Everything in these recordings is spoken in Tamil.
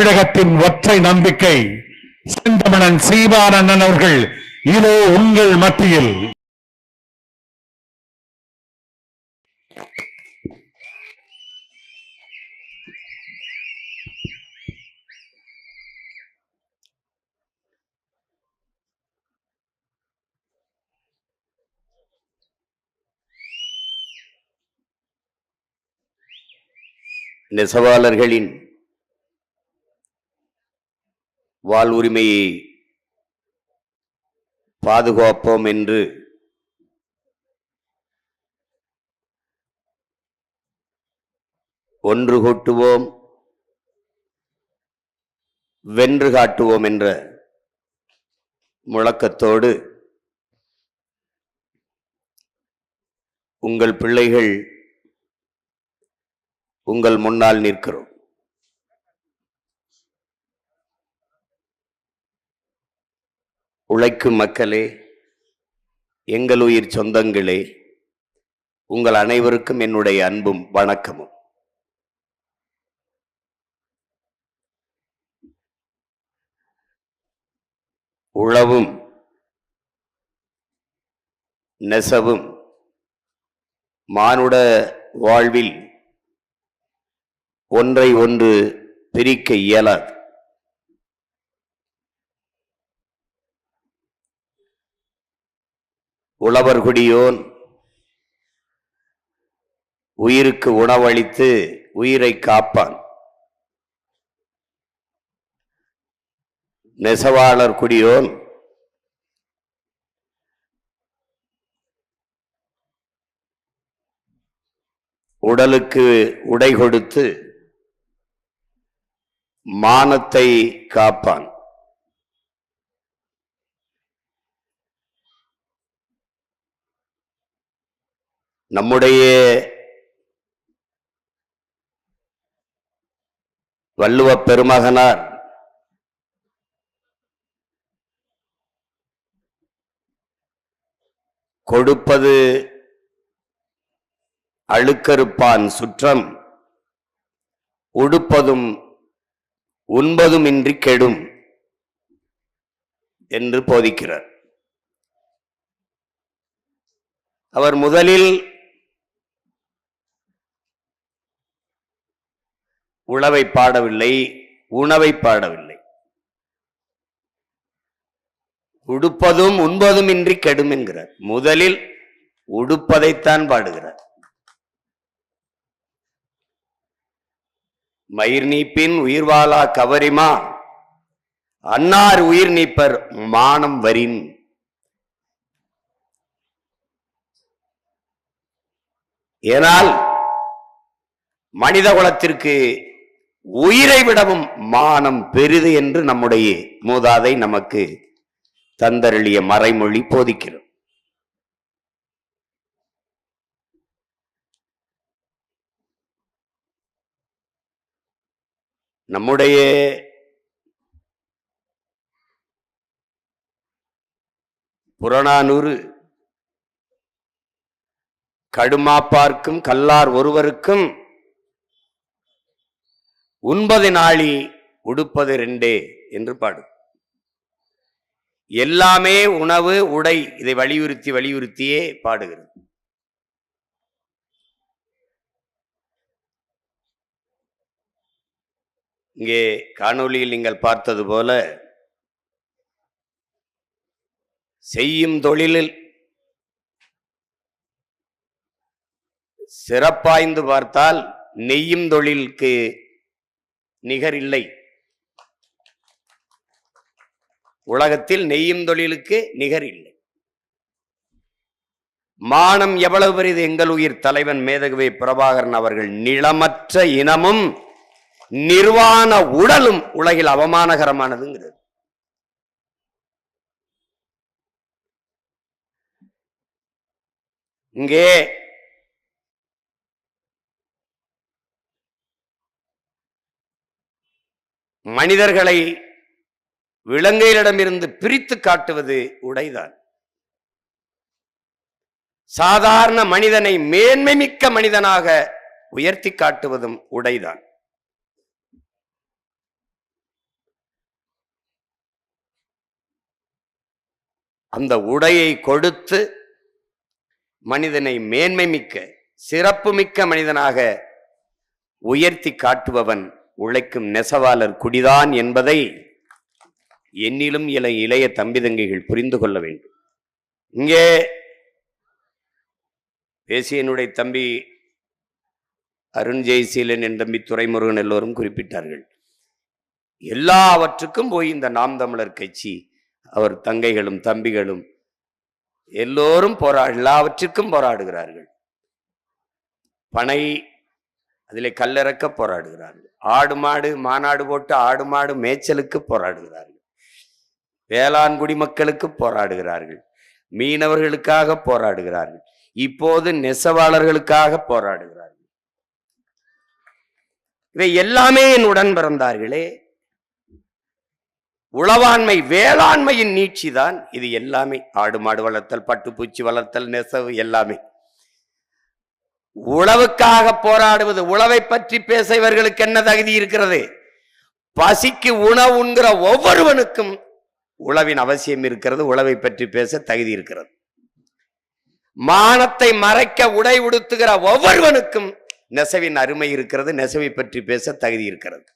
தமிழகத்தின் ஒற்றை நம்பிக்கை செந்தமிழன் சீவானந்தன் அவர்கள் இதோ உங்கள் மத்தியில். நெசவாளர்களின் வாழ்வுரிமையை பாதுகாப்போம் என்று ஒன்று கூட்டுவோம், வென்று காட்டுவோம் என்ற முழக்கத்தோடு உங்கள் பிள்ளைகள் உங்கள் முன்னால் நிற்கிறோம். உழைக்கும் மக்களே, எங்கள் உயிர் சொந்தங்களே, உங்கள் அனைவருக்கும் என்னுடைய அன்பும் வணக்கமும். உழவும் நெசவும் மானுட வாழ்வில் ஒன்றை ஒன்று பிரிக்க இயலாது. உழவர்குடியோன் உயிருக்கு உணவளித்து உயிரை காப்பான். நெசவாளர் குடியோன் உடலுக்கு உடை கொடுத்து மானத்தை காப்பான். நம்முடைய வள்ளுவ பெருமகனார் கொடுப்பது அழுக்கறுப்பான் சுற்றம், உடுப்பதும் உண்பதும் இன்றி கெடும் என்று போதிக்கிறார். அவர் முதலில் உழவை பாடவில்லை, உணவை பாடவில்லை. உடுப்பதும் உண்பதும் இன்றி கெடும் என்கிறார். முதலில் உடுப்பதைத்தான் பாடுகிறார். மயிர் நீப்பின் உயிர் வாழா கவரிமா, அன்னார் உயிர் நீப்பர் மானம் வரின். ஏனால் மனித குலத்திற்கு உயிரை விடவும் மானம் பெரிது என்று நம்முடைய மூதாதை நமக்கு தந்தருளிய மறைமொழி போதிக்கிறது. நம்முடைய புறநானூறு கடுமாப்பார்க்கும் கல்லார் ஒருவருக்கும் உண்பது நாளி உடுப்பது ரெண்டே என்று பாடு. எல்லாமே உணவு உடை, இதை வலியுறுத்தியே பாடுகிறது. இங்கே காணொளியில் நீங்கள் பார்த்தது போல செய்யும் தொழிலில் சிறப்பாய்ந்து பார்த்தால் நெய்யும் தொழிலுக்கு நிகர் இல்லை. உலகத்தில் நெய்யும் தொழிலுக்கு நிகர் இல்லை. மானம் எவ்வளவு பெரியது! எங்கள் உயிர் தலைவன் மேதகுவே பிரபாகரன் அவர்கள் நிலமற்ற இனமும் நிர்வாண உடலும் உலகில் அவமானகரமானதுங்கிறது. இங்கே மனிதர்களை விலங்குகளிடமிருந்து பிரித்து காட்டுவது உடைதான். சாதாரண மனிதனை மேன்மை மிக்க மனிதனாக உயர்த்தி காட்டுவதும் உடைதான். அந்த உடையை கொடுத்து மனிதனை மேன்மை மிக்க சிறப்பு மிக்க மனிதனாக உயர்த்தி காட்டுபவன் உழைக்கும் நெசவாளர் குடிதான் என்பதை என்னிலும் இளைய தம்பிதங்கைகள் புரிந்து கொள்ள வேண்டும். இங்கே பேசியனுடைய தம்பி அருண் ஜெயசீலன் என் தம்பி துரைமுருகன் எல்லோரும் குறிப்பிட்டார்கள். எல்லாவற்றுக்கும் போய் இந்த நாம் தமிழர் கட்சி அவர் தங்கைகளும் தம்பிகளும் எல்லோரும் எல்லாவற்றிற்கும் போராடுகிறார்கள். பனை அதிலே கல்லிறக்க போராடுகிறார்கள். ஆடு மாடு மாநாடு போட்டு ஆடு மாடு மேய்ச்சலுக்கு போராடுகிறார்கள். வேளாண் குடிமக்களுக்கு போராடுகிறார்கள். மீனவர்களுக்காக போராடுகிறார்கள். இப்போது நெசவாளர்களுக்காக போராடுகிறார்கள். இவை எல்லாமே என் உடன் பிறந்தார்களே. உளவாண்மை வேளாண்மையின் நீட்சிதான் இது எல்லாமே. ஆடு மாடு வளர்த்தல், பட்டுப்பூச்சி வளர்த்தல், நெசவு எல்லாமே. உழவுக்காக போராடுவது. உழவை பற்றி பேச இவர்களுக்கு என்ன தகுதி இருக்கிறது? பசிக்கு உணவு உண்கிற ஒவ்வொருவனுக்கும் உழவின் அவசியம் இருக்கிறது. உழவை பற்றி பேச தகுதி இருக்கிறது. மானத்தை மறைக்க உடை உடுத்துகிற ஒவ்வொருவனுக்கும் நெசவின் அருமை இருக்கிறது. நெசவை பற்றி பேச தகுதி இருக்கிறது.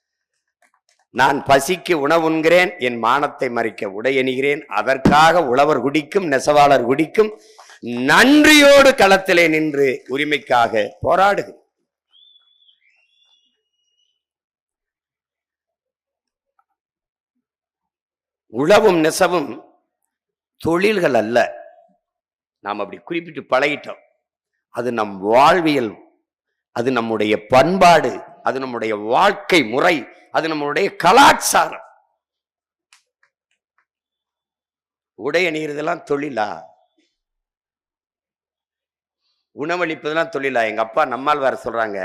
நான் பசிக்கு உணவு உண்கிறேன், என் மானத்தை மறைக்க உடை அணிகிறேன். அதற்காக உழவர் குடிக்கும் நெசவாளர் குடிக்கும் நன்றியோடு களத்திலே நின்று உரிமைக்காக போராடுக. உழவும் நெசவும் தொழில்கள் அல்ல. நாம் அப்படி குறிப்பிட்டு பழகிட்டோம். அது நம் வாழ்வியல், அது நம்முடைய பண்பாடு, அது நம்முடைய வாழ்க்கை முறை, அது நம்முடைய கலாச்சாரம். உடை அணிகிறதெல்லாம் தொழிலா? உணவளிப்பதெல்லாம் தொழிலா? எங்க அப்பா நம்மாழ்வார் சொல்றாங்க,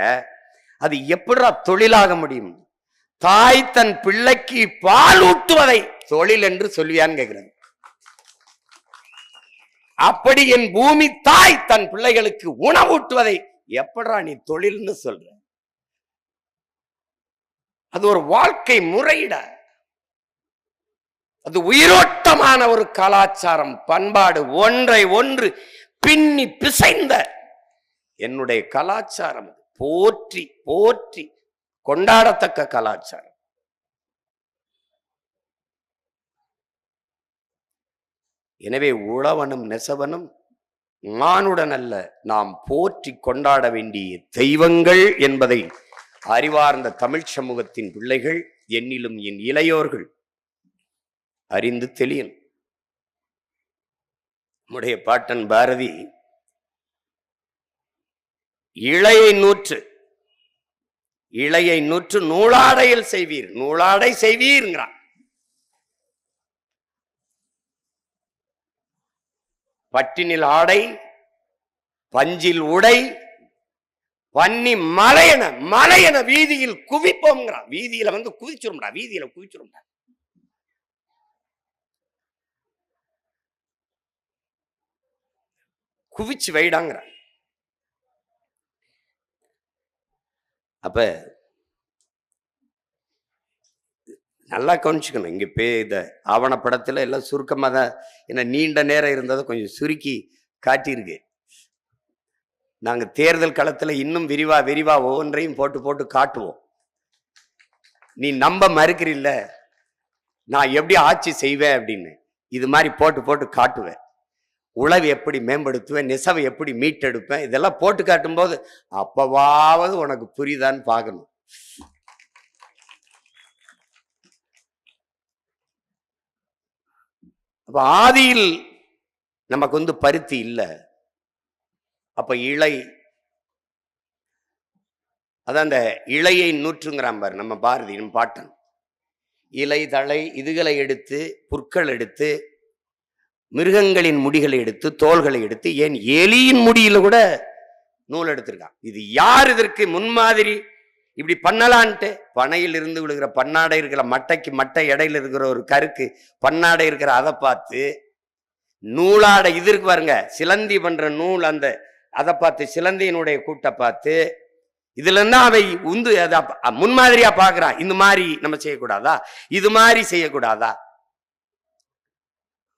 அது எப்படிடா தொழிலாக முடியும்? தாய் தன் பிள்ளைக்கு பால் ஊட்டுவதை தொழில் என்று சொல்வியான்னு கேட்கிறது. அப்படி என் பூமி தாய் தன் பிள்ளைகளுக்கு உணவூட்டுவதை எப்படா நீ தொழில்னு சொல்ற? அது ஒரு வாழ்க்கை முறையிட, அது உயிரோட்டமான ஒரு கலாச்சாரம், பண்பாடு, ஒன்றை ஒன்று பின்னி பிசைந்த என்னுடைய கலாச்சாரம். போற்றி போற்றி கொண்டாடத்தக்க கலாச்சாரம். எனவே உழவனும் நெசவனும் மானுடன் அல்ல, நாம் போற்றி கொண்டாட வேண்டிய தெய்வங்கள் என்பதை அறிவார்ந்த தமிழ் சமூகத்தின் பிள்ளைகள், என்னிலும் என் இளையோர்கள் அறிந்து தெளியன். நம்முடைய பாட்டன் பாரதி இளையை நூற்று நூலாடையில் செய்வீர், நூலாடை செய்வீர்ங்கிறான். பட்டினில் ஆடை, பஞ்சில் உடை, பன்னி மலையென வீதியில் குவிப்போம்ங்கிறான். வீதியில வந்து குவிச்சிரும்டா, வீதியில குவிச்சிரும்டா. குவிச்சு வைடாங்கிறான். அப்ப நல்லா கவனிச்சுக்கணும். இங்க இந்த ஆவணப்படத்துல எல்லாம் சுருக்கமா தான், என்ன நீண்ட நேரம் இருந்ததை கொஞ்சம் சுருக்கி காட்டியிருக்கு. நாங்க தேர்தல் களத்துல இன்னும் விரிவா ஒவ்வொன்றையும் போட்டு காட்டுவோம். நீ நம்ப மறுக்கிறீல்ல நான் எப்படி ஆட்சி செய்வேன் அப்படின்னு. இது மாதிரி போட்டு காட்டுவேன். உழவு எப்படி மேம்படுத்துவேன், நெசவை எப்படி மீட்டெடுப்பேன், இதெல்லாம் போட்டு காட்டும் போது அப்பவாவது உனக்கு புரியுதான்னு பார்க்கணும். அப்ப ஆதியில் நமக்கு வந்து பருத்தி இல்லை. அப்ப இலை, அதான் அந்த இலையை நூற்றுங்கிறான் பாரு நம்ம பாரதி, நம்ம பாட்டன். இலை தழை இதுகளை எடுத்து, புற்கள் எடுத்து, மிருகங்களின் முடிகளை எடுத்து, தோள்களை எடுத்து, ஏன் எலியின் முடியில கூட நூல் எடுத்திருக்கான். இது யார் இதற்கு முன்மாதிரி? இப்படி பண்ணலான்ட்டு பனையில் இருந்து விழுகிற பன்னாடை இருக்கிற மட்டைக்கு மட்டை இடையில இருக்கிற ஒரு கருக்கு பன்னாடை இருக்கிற அதை பார்த்து நூலாடை இது இருக்கு பாருங்க, சிலந்தி பண்ற நூல், அதை பார்த்து சிலந்தியினுடைய கூட்டை பார்த்து இதுல இருந்தா அவை உந்து முன்மாதிரியா பாக்குறான். இந்த மாதிரி நம்ம செய்யக்கூடாதா, இது மாதிரி செய்யக்கூடாதா?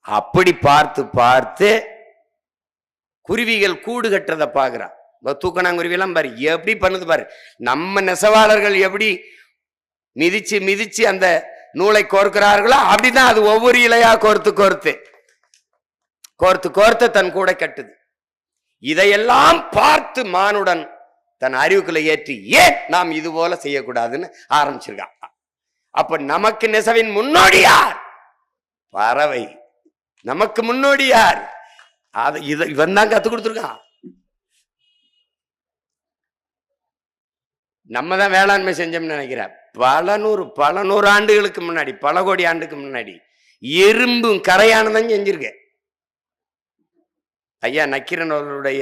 அப்படி பார்த்து பார்த்து குருவிகள் கூடு கட்டுறத பாக்குறான். தூக்கணாங்குருவி எல்லாம் பாரு எப்படி பண்ணுது பாரு. நம்ம நெசவாளர்கள் எப்படி மிதிச்சு மிதிச்சு அந்த நூலை கோர்க்கிறார்களோ அப்படிதான் அது ஒவ்வொரு இலையா கோர்த்து கோர்த்து கோர்த்து கோர்த்து தன் கூட கட்டுது. இதையெல்லாம் பார்த்து மானுடன் தன் அறிவுக்குள்ள ஏற்றி ஏன் நாம் இது போல செய்யக்கூடாதுன்னு ஆரம்பிச்சிருக்கான். அப்ப நமக்கு நெசவின் முன்னோடி யார்? பறவை. நமக்கு முன்னோடி யார்? இவன் தான் கத்து கொடுத்துருக்கான். நம்ம தான் வேளாண்மை செஞ்சோம்னு நினைக்கிறேன். பல நூறு ஆண்டுகளுக்கு முன்னாடி, பல கோடி ஆண்டுக்கு முன்னாடி எறும்பும் கரையானதான் செஞ்சிருக்க. ஐயா நக்கீரன் அவர்களுடைய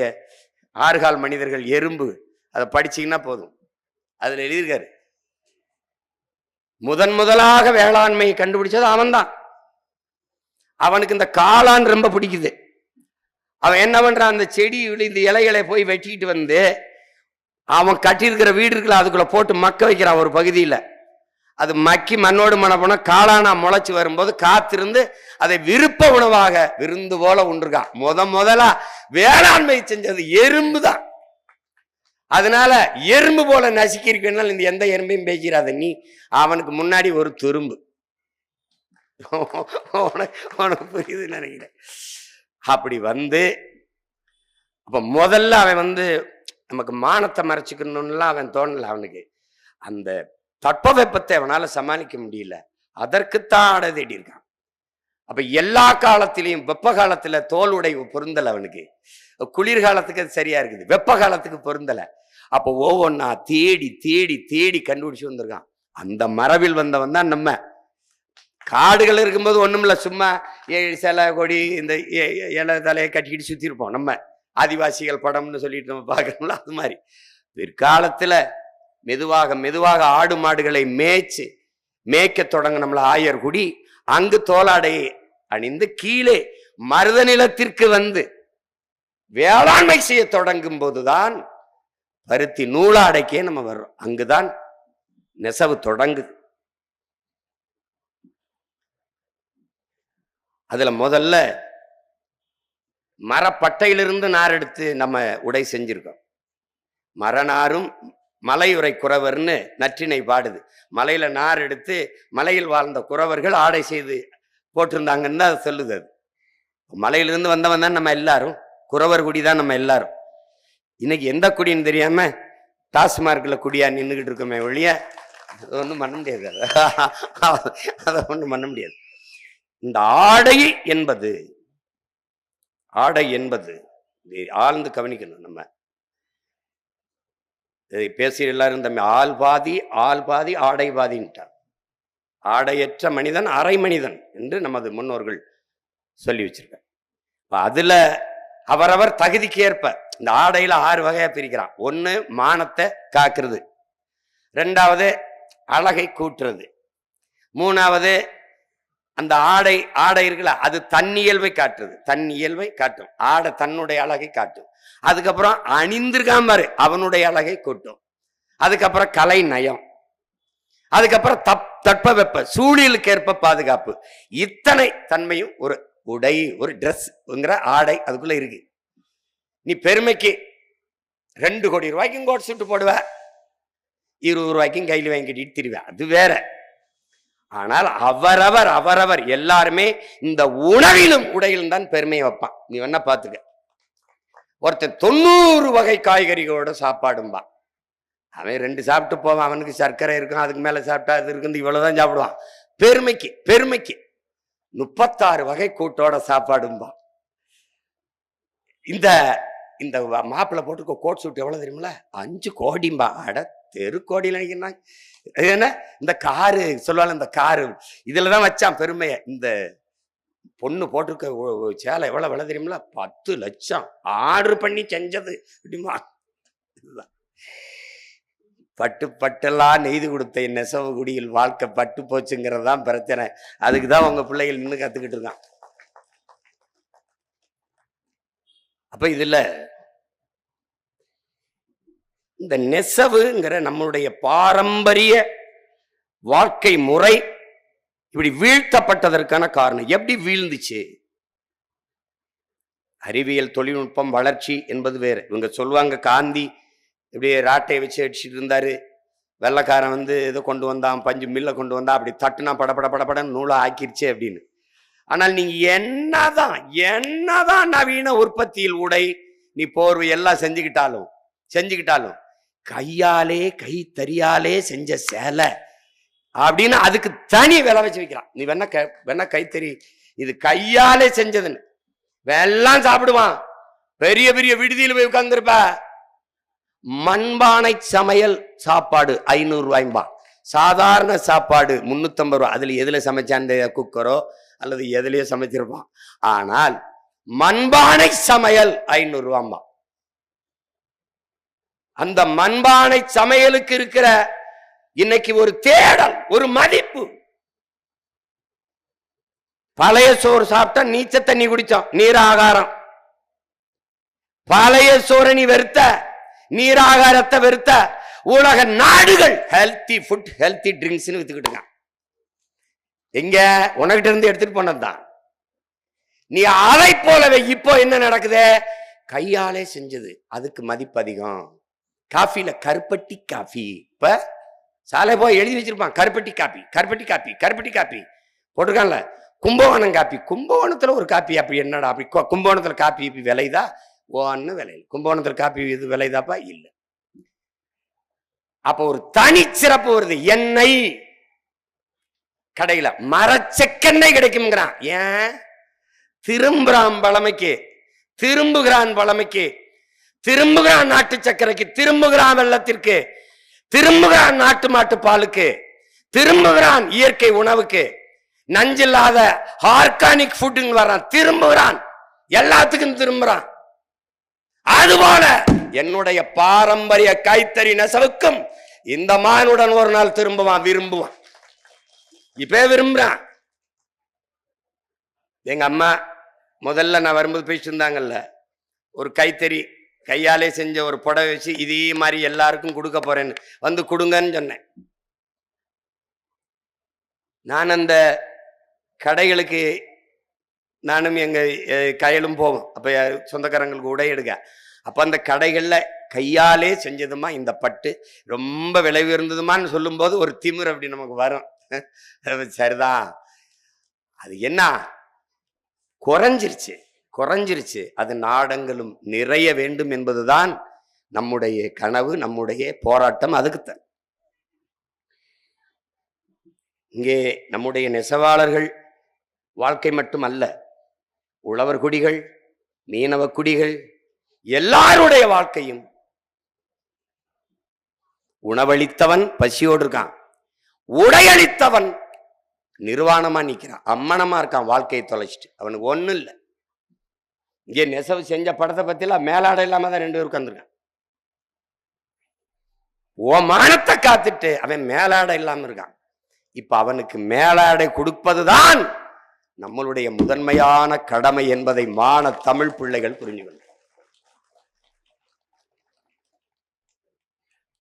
6 கால் மனிதர்கள் எறும்பு, அதை படிச்சீங்கன்னா போதும். அதுல எழுதியிருக்காரு, முதலாக வேளாண்மையை கண்டுபிடிச்சது அவன் தான். அவனுக்கு இந்த காளான் ரொம்ப பிடிக்குது. அவன் என்ன பண்றான், அந்த செடி இந்த இலைகளை போய் வெட்டிட்டு வந்து அவன் கட்டியிருக்கிற வீடு இருக்குல்ல அதுக்குள்ள போட்டு மக்க வைக்கிறான். ஒரு பகுதியில அது மக்கி மண்ணோடு மண்ண போனா காளானா முளைச்சு வரும்போது காத்திருந்து அதை விருப்ப உணவாக விருந்து போல உண்டுருக்கான். முதலா வேளாண்மை செஞ்சது எறும்பு தான். அதனால எறும்பு போல நசுக்கிருக்கனால இந்த எந்த எறும்பையும் பேசிடாத நீ. அவனுக்கு முன்னாடி ஒரு துரும்பு. உனக்கு புரியுதுன்னு நினைக்கிறேன். அப்படி வந்து அப்ப முதல்ல அவன் நமக்கு மானத்தை மறைச்சுக்கணும்லாம் அவன் தோணல. அவனுக்கு அந்த தட்பவெப்பத்தை அவனால சமாளிக்க முடியல. அதற்குத்தான் ஆடை தேடி இருக்கான். அப்ப எல்லா காலத்திலையும் வெப்ப காலத்துல தோல் உடை பொருந்தல அவனுக்கு. குளிர்காலத்துக்கு அது சரியா இருக்குது, வெப்ப காலத்துக்கு பொருந்தல. அப்ப ஒவ்வொன்னா தேடி தேடி தேடி கண்டுபிடிச்சு வந்திருக்கான். அந்த மரபில் வந்தவன் தான் நம்ம. காடுகள் இருக்கும்போது ஒண்ணுமில்ல, சும்மா சில கொடி இந்த இலை தலையை கட்டிக்கிட்டு சுத்தி இருப்போம். நம்ம ஆதிவாசிகள் படம்னு சொல்லிட்டு நம்ம பார்க்கணும்ல, அது மாதிரி பிற்காலத்துல மெதுவாக மெதுவாக ஆடு மாடுகளை மேய்க்க தொடங்கினோம்ல ஆயர்குடி. அங்கு தோலாடையை அணிந்து கீழே மருத நிலத்திற்கு வந்து வேளாண்மை செய்ய தொடங்கும் போதுதான் பருத்தி நூலாடைக்கே நம்ம வர்றோம். அங்குதான் நெசவு தொடங்குது. அதுல முதல்ல மரப்பட்டையிலிருந்து நார் எடுத்து நம்ம உடை செஞ்சிருக்கோம். மரநாரும் மலையுறை குறவர்னு நற்றினை பாடுது. மலையில நார் எடுத்து மலையில் வாழ்ந்த குறவர்கள் ஆடை செய்து போட்டிருந்தாங்கன்னு தான் சொல்லுது. அது மலையிலிருந்து வந்தவன் தான் நம்ம எல்லாரும், குறவர் குடி தான் நம்ம எல்லாரும். இன்னைக்கு எந்த குடின்னு தெரியாம டாஸ்மார்க்ல குடியா நின்றுகிட்டு இருக்கோமே ஒழிய ஒன்றும் பண்ண முடியாது. அதை ஒன்றும் பண்ண முடியாது. இந்த ஆடை என்பது ஆழ்ந்து கவனிக்கணும். நம்ம பேசி எல்லாரும் தம்பி ஆள் பாதி ஆடை பாதின்ட்டார். ஆடையற்ற மனிதன் அரை மனிதன் என்று நமது முன்னோர்கள் சொல்லி வச்சிருக்க. அதுல அவரவர் தகுதிக்கு ஏற்ப இந்த ஆடையில 6 வகையா பிரிக்கிறான். 1 மானத்தை காக்குறது, 2வது அழகை கூட்டுறது, 3வது அந்த ஆடை இருக்குல்ல அது தன்னியல்பை காட்டுறது, தன்னியல்பை காட்டும். ஆடை தன்னுடைய அழகை காட்டும். அதுக்கப்புறம் அணிந்திருக்காம பாரு அவனுடைய அழகை கூட்டும். அதுக்கப்புறம் கலை நயம், அதுக்கப்புறம் தட்பவெப்ப சூழலுக்கு ஏற்ப பாதுகாப்பு. இத்தனை தன்மையும் ஒரு உடை, ஒரு ட்ரெஸ்ங்கிற ஆடை அதுக்குள்ள இருக்கு. நீ பெருமைக்கு 2 கோடி ரூபாய்க்கும் கோட் சுட்டு போடுவ, 20 ரூபாய்க்கும் கையில் வாங்கிட்டு திரிவேன், அது வேற. ஆனால் அவரவர் எல்லாருமே இந்த உணவிலும் உடையிலும் தான் பெருமையை வைப்பான். நீ வேணா பாத்துக்க. ஒருத்தன் 90 வகை காய்கறிகளோட சாப்பாடும்பா. அவன் 2 சாப்பிட்டு போவான், அவனுக்கு சர்க்கரை இருக்கும், அதுக்கு மேல சாப்பிட்டா அது இருக்கு, இவ்வளவுதான் சாப்பிடுவான். பெருமைக்கு 36 வகை கூட்டோட சாப்பாடும்பா. இந்த இந்த மாப்பிள்ளை போட்டு கோட் சூட் எவ்வளவு தெரியுமில, 5 கோடிம்பா. அட தெருக்கோடியில் நினைக்கிறாங்க. என்ன இந்த காரு சொல்லுவாங்க, இந்த காரு இதுலதான் வச்சான் பெருமையை. இந்த பொண்ணு போட்டிருக்க சேலை எவ்வளவு விலை தெரியுமில, 10 லட்சம் ஆர்டர் பண்ணி செஞ்சது அப்படிமா. பட்டெல்லாம் நெய்து கொடுத்த நெசவு குடியில் வாழ்க்கை பட்டு போச்சுங்கிறது தான் பிரச்சனை. அதுக்குதான் உங்க பிள்ளைகள் நின்று கத்துக்கிட்டு இருக்கான். அப்ப இதுல இந்த நெசவுங்கிற நம்மளுடைய பாரம்பரிய வாழ்க்கை முறை இப்படி வீழ்த்தப்பட்டதற்கான காரணம் எப்படி வீழ்ந்துச்சு அறிவியல் தொழில்நுட்பம் வளர்ச்சி என்பது வேறு. இவங்க சொல்லுவாங்க காந்தி இப்படி ராட்டையை வச்சு அடிச்சுட்டு இருந்தாரு, வெள்ளைக்காரன் வந்து ஏதோ கொண்டு வந்தான், பஞ்சு மில்லை கொண்டு வந்தான், அப்படி தட்டுனா படப்படன்னு நூலா ஆக்கிருச்சு அப்படின்னு. ஆனால் நீங்க என்னதான் நவீன உற்பத்தியில் உடை, நீ போர்வை எல்லாம் செஞ்சுக்கிட்டாலும் கையாலே கைத்தறியாலே செஞ்ச சேலை அப்படின்னு அதுக்கு தனி விலை வச்சு வைக்கிறான். நீ வேணா கைத்தறி, இது கையாலே செஞ்சதுன்னு எல்லாம் சாப்பிடுவான். பெரிய பெரிய விடுதியில் போய் உட்கார்ந்துருப்ப, மண்பானை சமையல் சாப்பாடு 500 ரூபாய்பா, சாதாரண சாப்பாடு 350 ரூபாய். அதுல எதுல சமைச்சா, அந்த குக்கரோ அல்லது எதுலயோ சமைச்சிருப்பான். ஆனால் மண்பானை சமையல் 500 ரூபாய்பா. அந்த மண்பானை சமையலுக்கு இருக்கிற இன்னைக்கு ஒரு தேடல், ஒரு மதிப்பு. பழைய சோறு சாப்பிட்டா நீச்ச தண்ணி குடிச்சோம், நீராகாரம். பழைய சோறு நீ வெறுத்த, நீராகாரத்தை வெறுத்த உலக நாடுகள் ஹெல்த்தி ஃபுட் ஹெல்த்தி ட்ரிங்க்ஸ் வித்துக்கிட்டு இருக்கான். எங்க உனக்கிட்ட இருந்து எடுத்துட்டு போனதுதான். நீ அதை போலவே இப்போ என்ன நடக்குது, கையாலே செஞ்சது அதுக்கு மதிப்பு அதிகம். காஃபில கருப்பட்டி காஃபி, இப்ப சாலை போய் எழுதி வச்சிருப்பான், கருப்பட்டி காப்பி போட்டிருக்கான்ல. கும்பகோணம் காப்பி, கும்பகோணத்துல ஒரு காப்பி, அப்படி என்னடா அப்படி கும்பகோணத்துல காப்பி விலைதா? ஒன்னு விலையில. கும்பகோணத்துல காப்பி இது விலைதாப்பா? இல்ல. அப்ப ஒரு தனி சிறப்பு வருது. எண்ணெய் கடையில மரச்செக்கெண்ணெய் கிடைக்கும்ங்கிறான். ஏன் திரும்புகிறான் பழமைக்கு, திரும்புகிறான் நாட்டு சக்கரைக்கு, திரும்புகிறான் வெள்ளத்திற்கு, திரும்புகிறான் நாட்டு மாட்டு பாலுக்கு, திரும்புகிறான் இயற்கை உணவுக்கு, நஞ்சில்லாத ஆர்கானிக் ஃபுட்டுன்னு வர்றான், திரும்புகிறான், எல்லாத்துக்கும் திரும்புறான். அதுபோல என்னுடைய பாரம்பரிய கைத்தறி நெசவுக்கும் இந்த மானுடன் ஒரு நாள் திரும்புவான், விரும்புவான். இப்ப விரும்புறான். எங்க அம்மா முதல்ல நான் வரும்போது பேசிட்டு இருந்தாங்கல்ல, ஒரு கைத்தறி கையாலே செஞ்ச ஒரு புடவை வச்சு இதே மாதிரி எல்லாருக்கும் கொடுக்க போறேன்னு வந்து கொடுங்கன்னு சொன்னேன். நான் அந்த கடைகளுக்கு நானும் எங்க கையிலும் போவோம். அப்ப சொந்தக்காரங்களுக்கு உடை எடுக்க, அப்ப அந்த கடைகள்ல கையாலே செஞ்சதுமா இந்த பட்டு ரொம்ப விலை உயர்ந்ததுமான்னு சொல்லும் போது ஒரு திமிர் அப்படி நமக்கு வரும். சரிதான், அது என்ன குறைஞ்சிருச்சு. அது நாடங்களும் நிறைய வேண்டும் என்பதுதான் நம்முடைய கனவு, நம்முடைய போராட்டம். அதுக்குத்தான் இங்கே நம்முடைய நெசவாளர்கள் வாழ்க்கை மட்டும் அல்ல, உழவர் குடிகள், மீனவ குடிகள் எல்லாருடைய வாழ்க்கையும். உணவளித்தவன் பசியோடு இருக்கான், உடையளித்தவன் நிர்வாணமா நிக்கிறான், அம்மனமா இருக்கான், வாழ்க்கையை தொலைச்சிட்டு. அவனுக்கு ஒண்ணும் இல்லை. இங்கே நெசவு செஞ்ச படத்தை பத்திலாம் மேலாடை இல்லாம தான் 2 பேர் உட்கார்ந்துருக்கான். ஓ மானத்தை காத்துட்டு அவன் மேலாடை இல்லாம இருக்கான். இப்ப அவனுக்கு மேலாடை கொடுப்பதுதான் நம்மளுடைய முதன்மையான கடமை என்பதை மான தமிழ் பிள்ளைகள் புரிஞ்சுக்கணும்.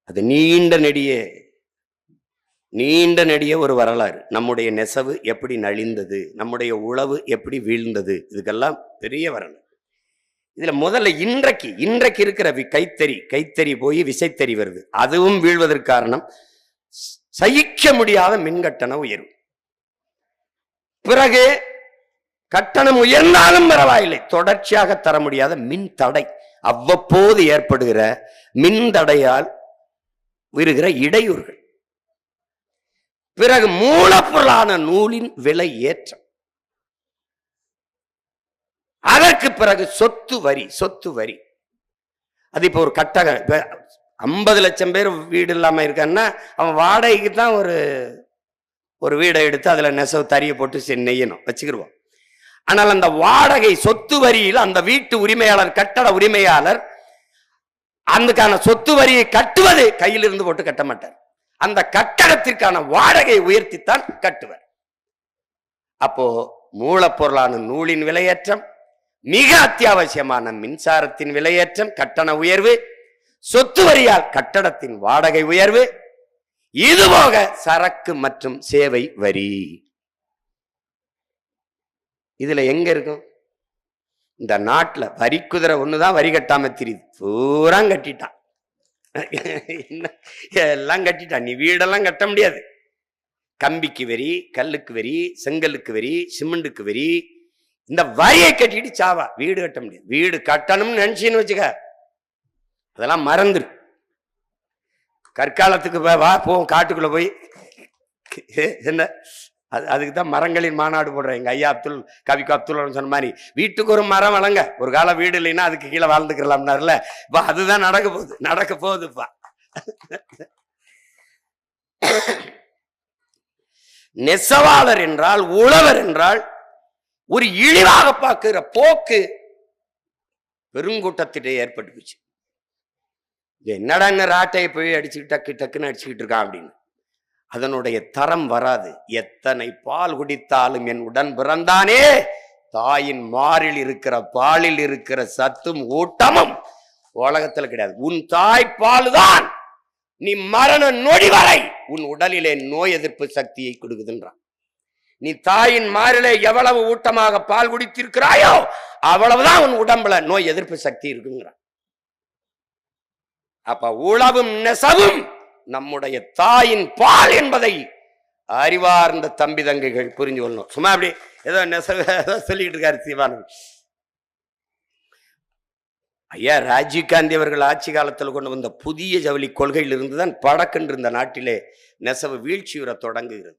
அது நீண்ட நெடிய ஒரு வரலாறு. நம்முடைய நெசவு எப்படி நலிந்தது, நம்முடைய உழவு எப்படி வீழ்ந்தது, இதுக்கெல்லாம் பெரிய வரலாறு. இதுல முதல்ல இன்றைக்கு இருக்கிற கைத்தறி போய் விசைத்தறி வருது. அதுவும் வீழ்வதற்கு காரணம் சகிக்க முடியாத மின்கட்டண உயர்வு. பிறகு கட்டணம் உயர்ந்தாலும் பரவாயில்லை, தொடர்ச்சியாக தர முடியாத மின் தடை, அவ்வப்போது ஏற்படுகிற மின் தடையால் வருகிற இடையூறுகள். பிறகு மூலப்பொருளான நூலின் விலை ஏற்றம். அதற்கு பிறகு சொத்து வரி. அது இப்ப ஒரு கட்டக 50 லட்சம் பேர் வீடு இல்லாம இருக்கான்னா அவன் வாடகைக்கு தான் ஒரு வீடை எடுத்து அதுல நெசவு தறியை போட்டு நெய்யணும் வச்சுக்கிடுவோம். ஆனால் அந்த வாடகை சொத்து வரியில் அந்த வீட்டு உரிமையாளர், கட்டட உரிமையாளர் அதுக்கான சொத்து வரியை கட்டுவது கையிலிருந்து போட்டு கட்ட மாட்டார். அந்த கட்டடத்திற்கான வாடகை உயர்த்தித்தான் கட்டுவர். அப்போ மூலப்பொருளான நூலின் விலையேற்றம், மிக அத்தியாவசியமான மின்சாரத்தின் விலையேற்றம், கட்டண உயர்வு, சொத்து வரியால் கட்டடத்தின் வாடகை உயர்வு, இதுபோக சரக்கு மற்றும் சேவை வரி. இதுல எங்க இருக்கும்? இந்த நாட்டுல வரி குதிரை ஒண்ணுதான் வரி கட்டாம தெரியுது, பூரா கட்டிட்டான். எல்லாம் கட்டிட்டான். நீ வீடெல்லாம் கட்ட முடியாது. கம்பிக்கு வரி, கல்லுக்கு வரி, செங்கலுக்கு வரி, சிமெண்ட்டுக்கு வரி, இந்த வரியை கட்டிட்டு சாவா. வீடு கட்ட முடியாது. வீடு கட்டணும்னு நினைச்சின்னு வச்சுக்க, அதெல்லாம் மறந்துரு. கற்காலத்துக்கு வா, போவோம் காட்டுக்குள்ள போய். என்ன அதுக்கு தான் மரங்களின் மாநாடு போடுறேன். எங்க ஐயா கவிக்கு அப்துல் சொன்ன மாதிரி வீட்டுக்கு ஒரு மரம் வளங்க. ஒரு கால வீடு இல்லைன்னா அதுக்கு கீழே வாழ்ந்துக்கலாம்னாருல, அதுதான் நடக்க போகுதுப்பா. நெசவாளர் என்றால், உழவர் என்றால் ஒரு இழிவாக பார்க்கிற போக்கு பெருங்கூட்டத்திலே ஏற்பட்டு போச்சு. என்னடா என்ன ராட்டையை போய் அடிச்சுக்கிட்டு டக்குன்னு அடிச்சுக்கிட்டு இருக்கான் அப்படின்னு. அதனுடைய தரம் வராது. எத்தனை பால் குடித்தாலும் என் உடன் பிறந்தானே, தாயின் மாறில் இருக்கிற பாலில் இருக்கிற சத்தும் ஊட்டமும் உலகத்துல கிடையாது. உன் தாய் பால் தான் நீ மரண நொடி வரை உன் உடலிலே நோய் எதிர்ப்பு சக்தியை கொடுக்குதுன்றான். நீ தாயின் மாறிலே எவ்வளவு ஊட்டமாக பால் குடித்திருக்கிறாயோ அவ்வளவுதான் உன் உடம்புல நோய் எதிர்ப்பு சக்தி இருக்குங்கிறான். அப்ப உழவும் நெசவும் நம்முடைய தாயின் பால் என்பதை அறிவார்ந்த தம்பி தங்கைகள் புரிஞ்சு கொள்ளணும். சும்மா அப்படி ஏதோ நெசவு சொல்லிட்டு இருக்காரு சிவானந்த் ஐயா. ராஜீவ்காந்தி அவர்கள் ஆட்சி காலத்தில் கொண்டு வந்த புதிய ஜவுளி கொள்கையில் இருந்துதான் படக்கென்று இந்த நாட்டிலே நெசவு வீழ்ச்சியுற தொடங்குகிறது.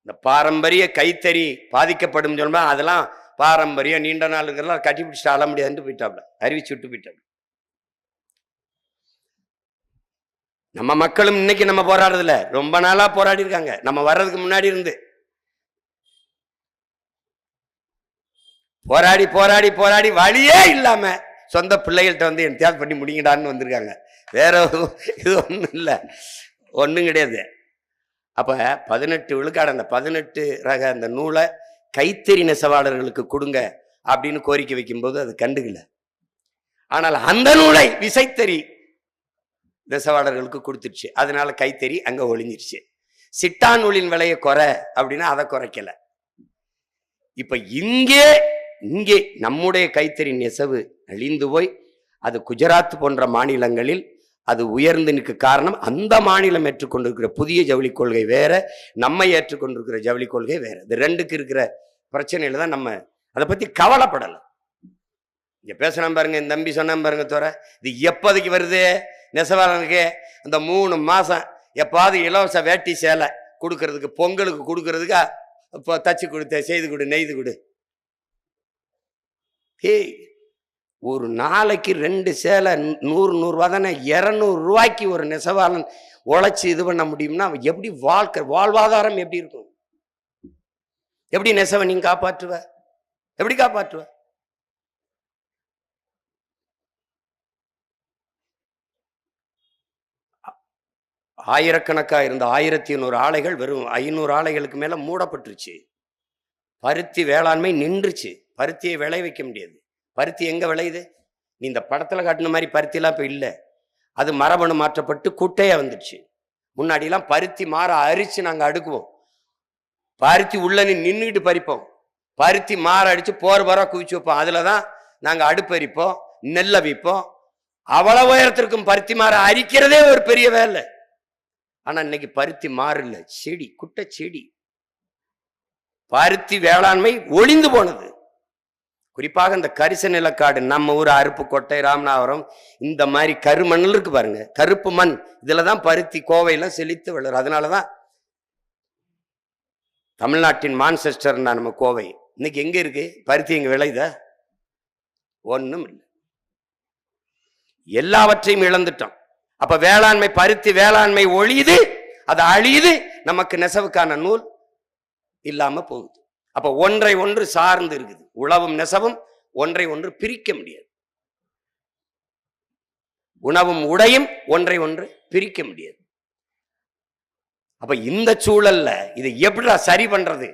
இந்த பாரம்பரிய கைத்தறி பாதிக்கப்படும் சொல்லுமா, அதெல்லாம் பாரம்பரிய நீண்ட நாளுங்கெல்லாம் கட்டி பிடிச்சிட்டு ஆள முடியாதுன்னு போயிட்டாப்ல, அறிவிச்சு விட்டு போயிட்டாப்ல. நம்ம மக்களும் இன்னைக்கு நம்ம போராடுறதுல ரொம்ப நாளா போராடி இருக்காங்க. நம்ம வர்றதுக்கு முன்னாடி இருந்து போராடி போராடி போராடி வழியே இல்லாம சொந்த பிள்ளைகள்கிட்ட வந்து என் தியாகம் பண்ணி முடிங்கடான்னு வந்திருக்காங்க. வேற இது ஒண்ணும் இல்லை, ஒண்ணும் கிடையாது. அப்ப 18 விழுக்காடு அந்த 18 ரக அந்த நூலை கைத்தறி நெசவாளர்களுக்கு கொடுங்க அப்படின்னு கோரிக்கை வைக்கும்போது அது கண்டுகல. ஆனால் அந்த நூலை விசைத்தறி நெசவாளர்களுக்கு கொடுத்துருச்சு. அதனால கைத்தறி அங்க ஒளிஞ்சிருச்சு. சிட்டா நூலின் விலையை குறை அப்படின்னா அதை குறைக்கல. இப்ப இங்கே நம்முடைய கைத்தறி நெசவு அழிந்து போய் அது குஜராத் போன்ற மாநிலங்களில் அது உயர்ந்து நிற்க காரணம் அந்த மாநிலம் ஏற்றுக்கொண்டிருக்கிற புதிய ஜவுளி கொள்கை வேற, நம்ம ஏற்றுக்கொண்டிருக்கிற ஜவுளி கொள்கை வேற. இது ரெண்டுக்கு இருக்கிற பிரச்சனையில தான் நம்ம அதை பத்தி கவலைப்படல. இங்க பேசினா பாருங்க, இந்த தம்பி சொன்னா பாருங்க, தோற இது எப்போதைக்கு வருது நெசவாளனுக்கு அந்த 3 மாசம் எப்பாவது இலவச வேட்டி சேலை கொடுக்கறதுக்கு, பொங்கலுக்கு கொடுக்கறதுக்கு இப்போ தச்சு கொடுத்த, செய்து கொடு, நெய்து கொடு. ஒரு நாளைக்கு 2 சேலை 100 ரூபா தானே, 200 ரூபாய்க்கு ஒரு நெசவாளன் உழைச்சி இது பண்ண முடியும்னா எப்படி வாழ்வாதாரம் எப்படி இருக்கும்? எப்படி நெசவை நீங்க காப்பாற்றுவ? எப்படி காப்பாற்றுவ? ஆயிரக்கணக்கா இருந்த 1100 ஆலைகள் வெறும் 500 ஆலைகளுக்கு மேல மூடப்பட்டுருச்சு. பருத்தி வேளாண்மை நின்றுச்சு. பருத்தியை விளை வைக்க முடியாது. பருத்தி எங்க விளையுது? நீ இந்த படத்துல காட்டின மாதிரி பருத்திலாம் இப்ப இல்லை. அது மரபணு மாற்றப்பட்டு குட்டையா வந்துடுச்சு. முன்னாடிலாம் பருத்தி மாற அரிச்சு நாங்க அடுக்குவோம். பருத்தி உள்ள நின்றுக்கிட்டு பறிப்போம். பருத்தி மாற அடிச்சு போற குவிச்சு வைப்போம். அதுலதான் நாங்க அடுப்பறிப்போம், நெல்ல வைப்போம். அவ்வளவு உயரத்திற்கும் பருத்தி மாற அரிக்கிறதே ஒரு பெரிய வேலை. ஆனா இன்னைக்கு பருத்தி மாறல, செடி, குட்டை செடி. பருத்தி வேளாண்மை ஒளிந்து போனது. குறிப்பாக இந்த கரிச நிலக்காடு, நம்ம ஊர் அருப்புக்கோட்டை, ராமநாதபுரம், இந்த மாதிரி கருமண்ணில் இருக்கு பாருங்க, கருப்பு மண், இதுலதான் பருத்தி கோவையெல்லாம் செழித்து வளரும். அதனாலதான் தமிழ்நாட்டின் மான்செஸ்டர் நம்ம கோவை. இன்னைக்கு எங்க இருக்கு பருத்தி? எங்க விளையுதா? ஒண்ணும் இல்லை. எல்லாவற்றையும் இழந்துட்டோம். அப்ப வேளாண்மை, பருத்தி வேளாண்மை ஒழியுது, அது அழியுது, நமக்கு நெசவுக்கான நூல் இல்லாம போகுது. அப்ப ஒன்றை ஒன்று சார்ந்து இருக்குது. உழவும் நெசவும் ஒன்றை ஒன்று பிரிக்க முடியாது. உணவும் உடையும் ஒன்றை ஒன்று பிரிக்க முடியாது. அப்ப இந்த சூழல்ல இதை எப்படி சரி பண்றது?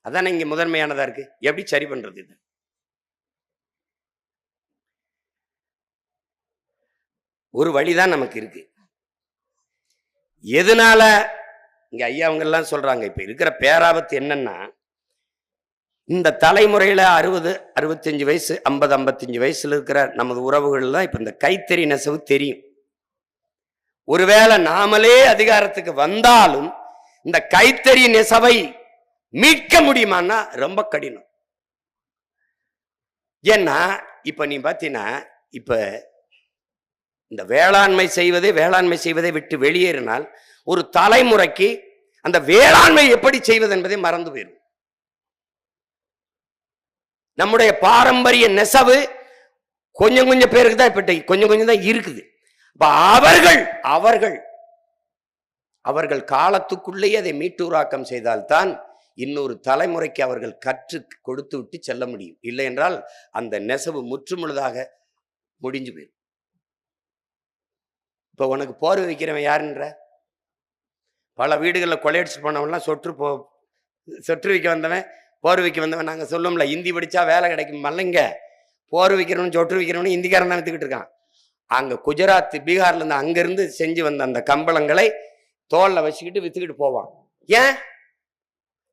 அதானே இங்க முதன்மையானதா இருக்கு. எப்படி சரி பண்றது? இது ஒரு வழிதான் நமக்கு இருக்கு. எதனால இங்க ஐயா அவங்க எல்லாம் சொல்றாங்க, இப்ப இருக்கிற பேராபத்து என்னன்னா, இந்த தலைமுறையில 60, 65 வயசு, 50, 55 வயசுல இருக்கிற நமது உறவுகள்லாம் இப்ப இந்த கைத்தறி நெசவு தெரியும். ஒருவேளை நாமளே அதிகாரத்துக்கு வந்தாலும் இந்த கைத்தறி நெசவை மீட்க முடியுமான்னா ரொம்ப கடினம். ஏன்னா இப்ப நீ பாத்தீங்கன்னா, இப்ப இந்த வேளாண்மை செய்வதை விட்டு வெளியேறினால் ஒரு தலைமுறைக்கு அந்த வேளாண்மை எப்படி செய்வது என்பதை மறந்து போயிடும். நம்முடைய பாரம்பரிய நெசவு கொஞ்சம் கொஞ்சம் பேருக்கு தான் இப்ப கொஞ்சம் கொஞ்சம் தான் இருக்குது. அவர்கள் காலத்துக்குள்ளேயே அதை மீட்டூராக்கம் செய்தால்தான் இன்னொரு தலைமுறைக்கு அவர்கள் கற்று கொடுத்து விட்டு செல்ல முடியும். இல்லை என்றால் அந்த நெசவு முற்றுமுழுதாக முடிஞ்சு போயிடும். இப்ப உனக்கு போர்வை வைக்கிறவன் யாருன்ற? பல வீடுகளில் கொள்ளையடிச்சு போனவன்லாம் சொற்று வைக்க வந்தவன், போர்வை வைக்க வந்தவன். நாங்கள் சொல்லும்ல, இந்தி படிச்சா வேலை கிடைக்கும் மல்லைங்க. போர்வை வைக்கிறவனு சொற்று வைக்கிறவனு இந்திக்காரன் தான் வித்துக்கிட்டு இருக்கான். அங்க குஜராத், பீகார்ல இருந்து அங்கிருந்து செஞ்சு வந்த அந்த கம்பளங்களை தோல்ல வச்சுக்கிட்டு வித்துக்கிட்டு போவான். ஏன்?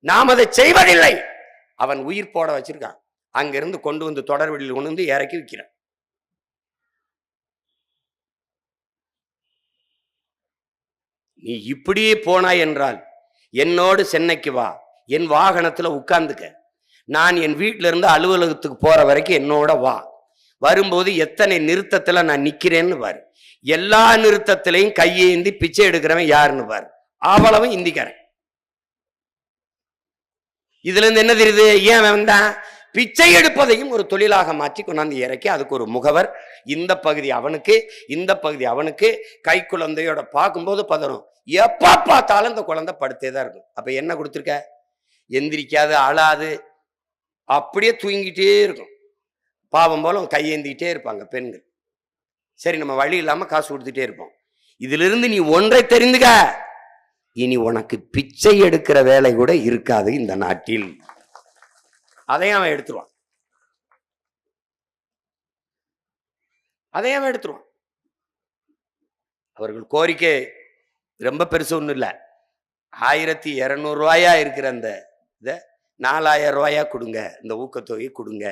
நாம் அதை செய்வதில்லை. அவன் உயிர் போட வச்சிருக்கான். அங்கிருந்து கொண்டு வந்து தொடர்வெளியில் கொண்டு வந்து இறக்கி விற்கிறான். நீ இப்படியே போனாய் என்றால் என்னோடு சென்னைக்கு வா, என் வாகனத்துல உட்கார்ந்துக்க. நான் என் வீட்டில இருந்து அலுவலகத்துக்கு போற வரைக்கும் என்னோட வா. வரும்போது எத்தனை நிறுத்தத்துல நான் நிக்கிறேன்னு பாரு. எல்லா நிறுத்தத்திலையும் கையேந்தி பிச்சை எடுக்கிறவன் யாருன்னு பாரு. அவ்வளவும் இந்திக்காரன். இதுல இருந்து என்ன தெரியுது? ஏன் வந்தான்? பிச்சை எடுப்பதையும் ஒரு தொழிலாக மாற்றி கொண்டாந்து இறக்கி அதுக்கு ஒரு முகவர், இந்த பகுதி அவனுக்கு, இந்த பகுதி அவனுக்கு. கை குழந்தையோட பார்க்கும்போது பதறும். எப்ப பார்த்தாலும் இந்த குழந்தை படுத்தேதான் இருக்கும். அப்ப என்ன கொடுத்துருக்க? எந்திரிக்காது, அழாது, அப்படியே தூங்கிட்டே இருக்கும். பாவம் போல கையேந்திக்கிட்டே இருப்பாங்க பெண்கள். சரி, நம்ம வழி இல்லாம காசு கொடுத்துட்டே இருப்போம். இதுல இருந்து நீ ஒன்றை தெரிந்துக்க, இனி உனக்கு பிச்சை எடுக்கிற வேலை கூட இருக்காது இந்த நாட்டில். அதையும் அவன் எடுத்துருவான். அவர்கள் கோரிக்கை ரொம்ப பெருசு ஒன்றும் இல்லை. 1200 ரூபாயா இருக்கிற அந்த இதை 4000 ரூபாயா கொடுங்க, இந்த ஊக்கத்தொகை கொடுங்க.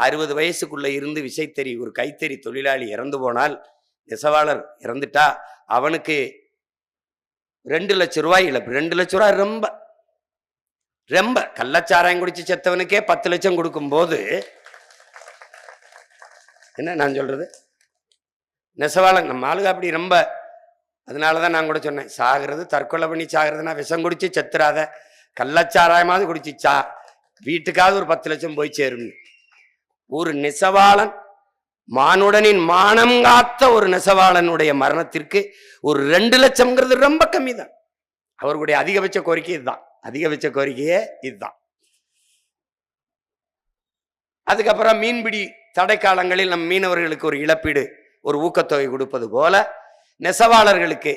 60 வயசுக்குள்ள இருந்து விசைத்தறி ஒரு கைத்தறி தொழிலாளி இறந்து போனால், நெசவாளர் இறந்துட்டா, அவனுக்கு 2 லட்சம் ரூபாய் இழப்பு. 2 லட்சம் ரூபாய் ரொம்ப ரொம்ப. கள்ளச்சாராயம் குடிச்சு செத்தவனுக்கே 10 லட்சம் கொடுக்கும் போது என்ன நான் சொல்றது? நெசவாளன் நம்ம ஆளுக அப்படி ரொம்ப. அதனாலதான் நான் கூட சொன்னேன், சாகிறது தற்கொலை பண்ணி சாகிறதுனா விஷம் குடிச்சு செத்துறாத, கள்ளச்சாராயமாவது குடிச்சிச்சா வீட்டுக்காவது ஒரு 10 லட்சம் போய் சேரும். ஒரு நெசவாளன், மானுடனின் மானம் காத்த ஒரு நெசவாளனுடைய மரணத்திற்கு ஒரு 2 லட்சம்ங்கிறது ரொம்ப கம்மி தான். அவர்களுடைய அதிகபட்ச கோரிக்கை இதுதான். அதிகபட்ச கோரிக்கையே இதுதான். அதுக்கப்புறம் மீன்பிடி தடை காலங்களில் நம் மீனவர்களுக்கு ஒரு இழப்பீடு, ஒரு ஊக்கத்தொகை கொடுப்பது போல நெசவாளர்களுக்கு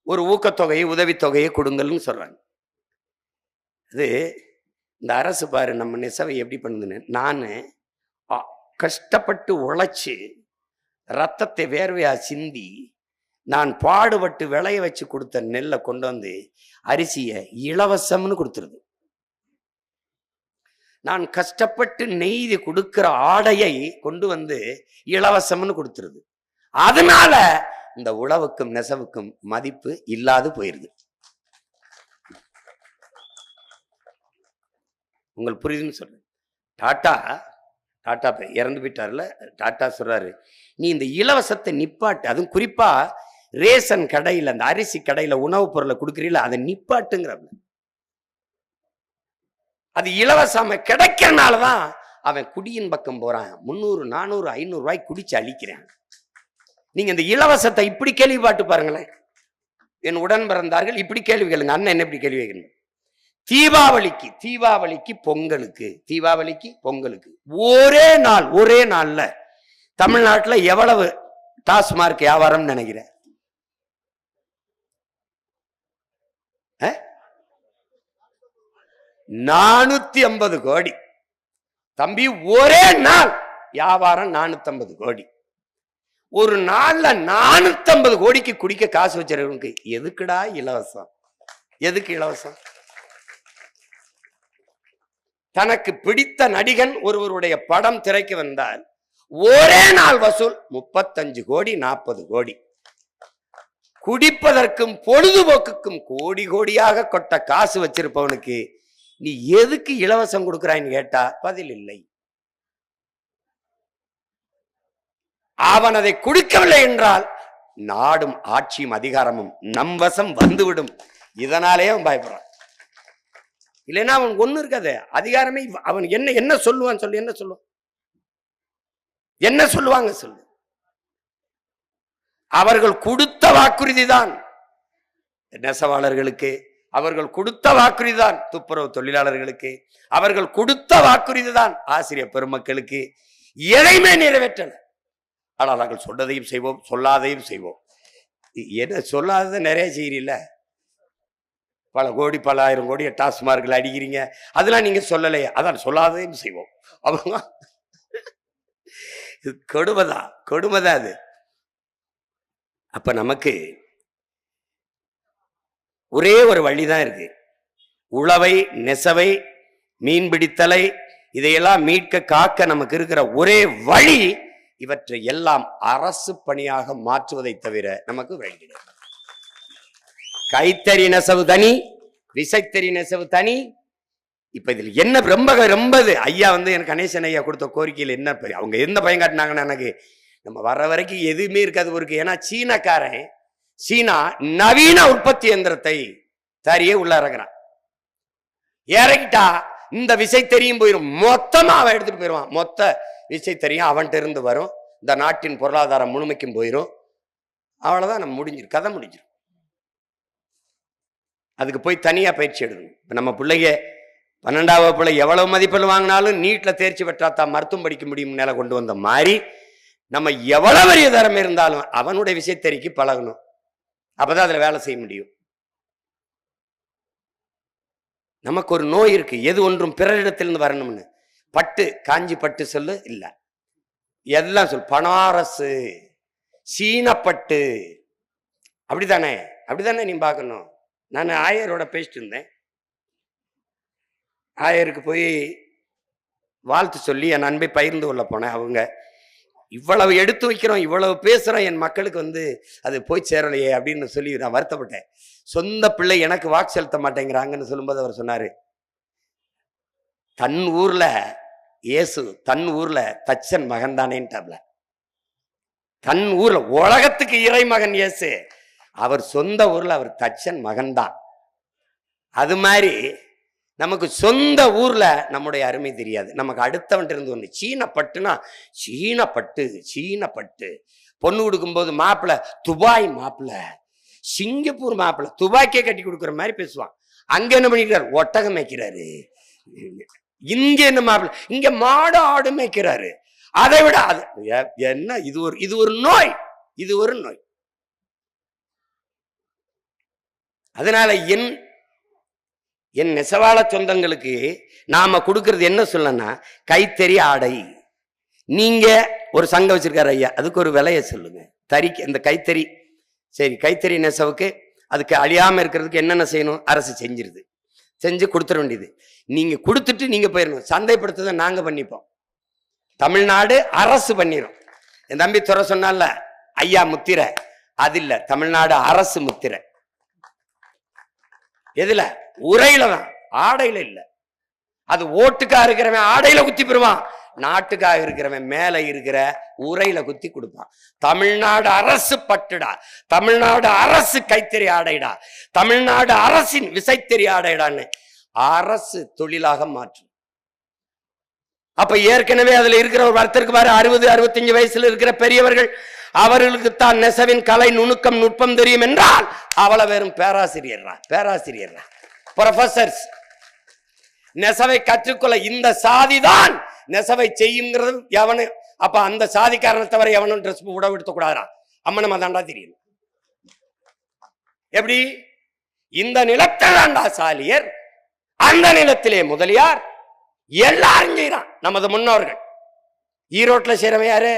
ஒரு ஊக்கத்தொகையை, உதவித்தொகையை கொடுங்கள்னு சொல்றாங்க. அது இந்த அரசு பாரு நம்ம நெசவை எப்படி பண்ணுதுன்னு. நான் கஷ்டப்பட்டு உழைச்சு ரத்தத்தை வேர்வையா சிந்தி நான் பாடுபட்டு விளைய வச்சு கொடுத்த நெல்லை கொண்டு வந்து அரிசியை இலவசம்னு கொடுத்துருது. நான் கஷ்டப்பட்டு நெய்து கொடுக்கிற ஆடையை கொண்டு வந்து இலவசம்னு கொடுத்துருது. அதனால இந்த உழவுக்கும் நெசவுக்கும் மதிப்பு இல்லாது போயிருது. உங்களுக்கு புரியுதுன்னு சொல்றேன். டாட்டா இறந்து போயிட்டார்ல, டாட்டா சொல்றாரு, நீ இந்த இலவசத்தை நிப்பாட்டு. அதுவும் குறிப்பா ரேஷன் கடையில், அந்த அரிசி கடையில உணவுப் பொருளை கொடுக்குறீங்களா, அதை நிப்பாட்டுங்கிற. அது இலவசம் கிடைக்கிறனாலதான் அவன் குடியின் பக்கம் போறான். 300, 400, 500 ரூபாய் குடிச்சு அழிக்கிறான். நீங்க இந்த இலவசத்தை இப்படி கேள்வி பாட்டு பாருங்களேன். என் உடன் பிறந்தார்கள் இப்படி கேள்வி கேளுங்க. அண்ணன் என்ன இப்படி கேள்வி கேட்கணும்? தீபாவளிக்கு பொங்கலுக்கு ஒரே நாள்ல தமிழ்நாட்டில் எவ்வளவு டாஸ்மார்க் வியாபாரம் நினைக்கிறேன்? 450 கோடி. தம்பி, ஒரே நாள் வியாபாரம் 450 கோடி. ஒரு நாள்ல 450 கோடிக்கு குடிக்க காசு வச்சிருக்கவனுக்கு எதுக்குடா இலவசம்? எதுக்கு இலவசம்? தனக்கு பிடித்த நடிகன் ஒருவருடைய படம் திரைக்கு வந்தால் ஒரே நாள் வசூல் 35 கோடி 40 கோடி. குடிப்பதற்கும் பொழுதுபோக்குக்கும் கோடி கோடியாக கொட்ட காசு வச்சிருப்பவனுக்கு நீ எதுக்கு இலவசம் கொடுக்கிறான்னு கேட்டா பதில் இல்லை. அவன் அதை கொடுக்கவில்லை என்றால் நாடும் ஆட்சியும் அதிகாரமும் நம் வசம் வந்துவிடும். இதனாலே அவன் பயப்படுறான். இல்லைன்னா அவன் ஒண்ணு இருக்காது, அதிகாரமே. அவன் என்ன சொல்லுவான் சொல்லு, என்ன சொல்லுவான், என்ன சொல்லுவாங்க சொல்லு. அவர்கள் கொடுத்த வாக்குறுதி தான் நெசவாளர்களுக்கு, அவர்கள் கொடுத்த வாக்குறுதி தான் துப்புரவு தொழிலாளர்களுக்கு, அவர்கள் கொடுத்த வாக்குறுதி தான் ஆசிரியர் பெருமக்களுக்கு. எதையுமே நிறைவேற்றல. ஆனால் நாங்கள் சொன்னதையும் செய்வோம், சொல்லாதையும் செய்வோம். என்ன சொல்லாததை நிறைய செய்யறீல்ல, பல கோடி பல ஆயிரம் கோடி டாஸ்மார்க்ல அடிக்கிறீங்க, அதெல்லாம் நீங்க சொல்லலையே, அதான் சொல்லாதையும் செய்வோம். அவங்க கொடுமைதான், கொடுமைதான் அது. அப்ப நமக்கு ஒரே ஒரு வழிதான் இருக்கு. உழவை, நெசவை, மீன்பிடித்தலை இதையெல்லாம் மீட்க காக்க நமக்கு இருக்கிற ஒரே வழி இவற்றை எல்லாம் அரசு பணியாக மாற்றுவதை தவிர நமக்கு வழி கிடையாது. கைத்தறி நெசவு தனி, விசைத்தறி நெசவு தனி. இப்ப இதுல என்ன ரொம்ப ரொம்ப ஐயா எனக்கு கணேசன் ஐயா கொடுத்த கோரிக்கையில் என்ன அவங்க எந்த பயம் காட்டினாங்கன்னா, எனக்கு நம்ம வர்ற வரைக்கும் எதுவுமே இருக்காது இருக்கு. ஏன்னா சீனா நவீன உற்பத்தி எந்திரத்தை தறியே உள்ள இறக்குறான். இறக்கிட்டா இந்த விசைத்தறியும் போயிடும், மொத்தமா அவன் எடுத்துட்டு போயிடுவான். மொத்த விசைத்தறியும் அவன்கிட்ட இருந்து வரும், இந்த நாட்டின் பொருளாதாரம் முழுமைக்கும் போயிடும். அவ்வளவுதான், நம்ம முடிஞ்சிடும், கதை முடிஞ்சிடும். அதுக்கு போய் தனியா பயிற்சி எடுக்கணும். இப்ப நம்ம பிள்ளைங்க 12ஆம் வகுப்புல எவ்வளவு மதிப்பெண் வாங்கினாலும் நீட்ல தேர்ச்சி பெற்றாத்தான் மருத்துவம் படிக்க முடியும் நிலை கொண்டு வந்த மாதிரி நம்ம எவ்வளவு பெரிய தரம் இருந்தாலும் அவனுடைய விசைத்தறிக்கு பழகணும். அப்பதான் அதுல வேலை செய்ய முடியும். நமக்கு ஒரு நோய் இருக்கு, எது ஒன்றும் பிறரிடத்திலிருந்து வரணும்னு. பட்டு, காஞ்சி பட்டு சொல்லு இல்ல, எல்லாம் சொல். பனாரசு, சீனப்பட்டு, அப்படித்தானே, அப்படித்தானே நீ பார்க்கணும். நான் ஆயரோட பேசிட்டு இருந்தேன். ஆயருக்கு போய் வாழ்த்து சொல்லி என் அன்பை பகிர்ந்து கொள்ள போனேன். அவங்க இவ்வளவு எடுத்து வைக்கிறோம், இவ்வளவு பேசுறோம், என் மக்களுக்கு அது போய் சேரலையே அப்படின்னு சொல்லி நான் வருத்தப்பட்டேன். சொந்த பிள்ளை எனக்கு வாக்கு செலுத்த மாட்டேங்கிறாங்கன்னு சொல்லும்போது அவர் சொன்னாரு, தன் ஊர்ல இயேசு, தன் ஊர்ல தச்சன் மகன் தானேன்ட்டாப்ல. தன் ஊர்ல உலகத்துக்கு இறை மகன் இயேசு, அவர் சொந்த ஊர்ல அவர் தச்சன் மகன்தான். அது மாதிரி நமக்கு சொந்த ஊர்ல நம்முடைய அருமை தெரியாது. நமக்கு அடுத்தவன் இருந்து ஒண்ணு சீனப்பட்டுனா சீனப்பட்டு, சீனப்பட்டு. பொண்ணு கொடுக்கும்போது மாப்பிள்ள துபாய் மாப்பிள்ள, சிங்கப்பூர் மாப்பிள்ள, துபாய்க்கே கட்டி கொடுக்குற மாதிரி பேசுவான். அங்க என்ன பண்ணிக்கிறார், ஒட்டகம் மேய்க்கிறாரு. இங்க என்ன மாப்பிள்ள, இங்க மாடு ஆடு மேய்க்கிறாரு. அதை விட அது என்ன, இது ஒரு நோய், இது ஒரு நோய். அதனால என் நெசவாள சொந்தங்களுக்கு நாம கொடுக்கறது என்ன சொல்லனா, கைத்தறி ஆடை. நீங்க ஒரு சங்கம் வச்சிருக்காரு ஐயா, அதுக்கு ஒரு விலைய சொல்லுங்க. தறிக்கு இந்த கைத்தறி, சரி கைத்தறி நெசவுக்கு அதுக்கு அழியாம இருக்கிறதுக்கு என்னென்ன செய்யணும், அரசு செஞ்சிருது, செஞ்சு கொடுத்துட வேண்டியது. நீங்க கொடுத்துட்டு நீங்க போயிடணும். சந்தைப்படுத்துறதை நாங்க பண்ணிப்போம், தமிழ்நாடு அரசு பண்ணிடும். என் தம்பி துறை சொன்னால ஐயா முத்திரை, அது இல்ல, தமிழ்நாடு அரசு முத்திரை. எதுல, உரையில தான், ஆடையில இல்ல. அது ஓட்டுக்காக இருக்கிறவன் ஆடையில குத்தி பெறுவான், நாட்டுக்காக இருக்கிறவன் மேல இருக்கிற உரையில குத்தி கொடுப்பான். தமிழ்நாடு அரசு பட்டுடா, தமிழ்நாடு அரசு கைத்தறி ஆடைடா, தமிழ்நாடு அரசின் விசைத்தறி ஆடைடான்னு அரசு தொழிலாக மாற்றும். அப்ப ஏற்கனவே அதுல இருக்கிற ஒரு வர்த்தருக்கு பாரு, 60-65 வயசுல இருக்கிற பெரியவர்கள், அவர்களுக்கு தான் நெசவின் கலை நுணுக்கம் நுட்பம் தெரியும் என்றால் அவளை வெறும் பேராசிரியர் ப்ரொஃபசர்ஸ். நெசவை கற்றுக்கொள்ள இந்த சாதிதான் நெசவை செய்யுங்கிறது எவனு. அப்ப அந்த சாதிக்காரனை தவிர எவனும் ட்ரெஸ் உடவு எடுத்த கூடாதா, அம்மனமா தாண்டா தெரியும். எப்படி, இந்த நிலத்தில் தாண்டா சாலியர், அந்த நிலத்திலே முதலியார், எல்லாரும் செய்யறான் நமது முன்னோர்கள். ஈரோட்டில் செய்றவன் யாரு,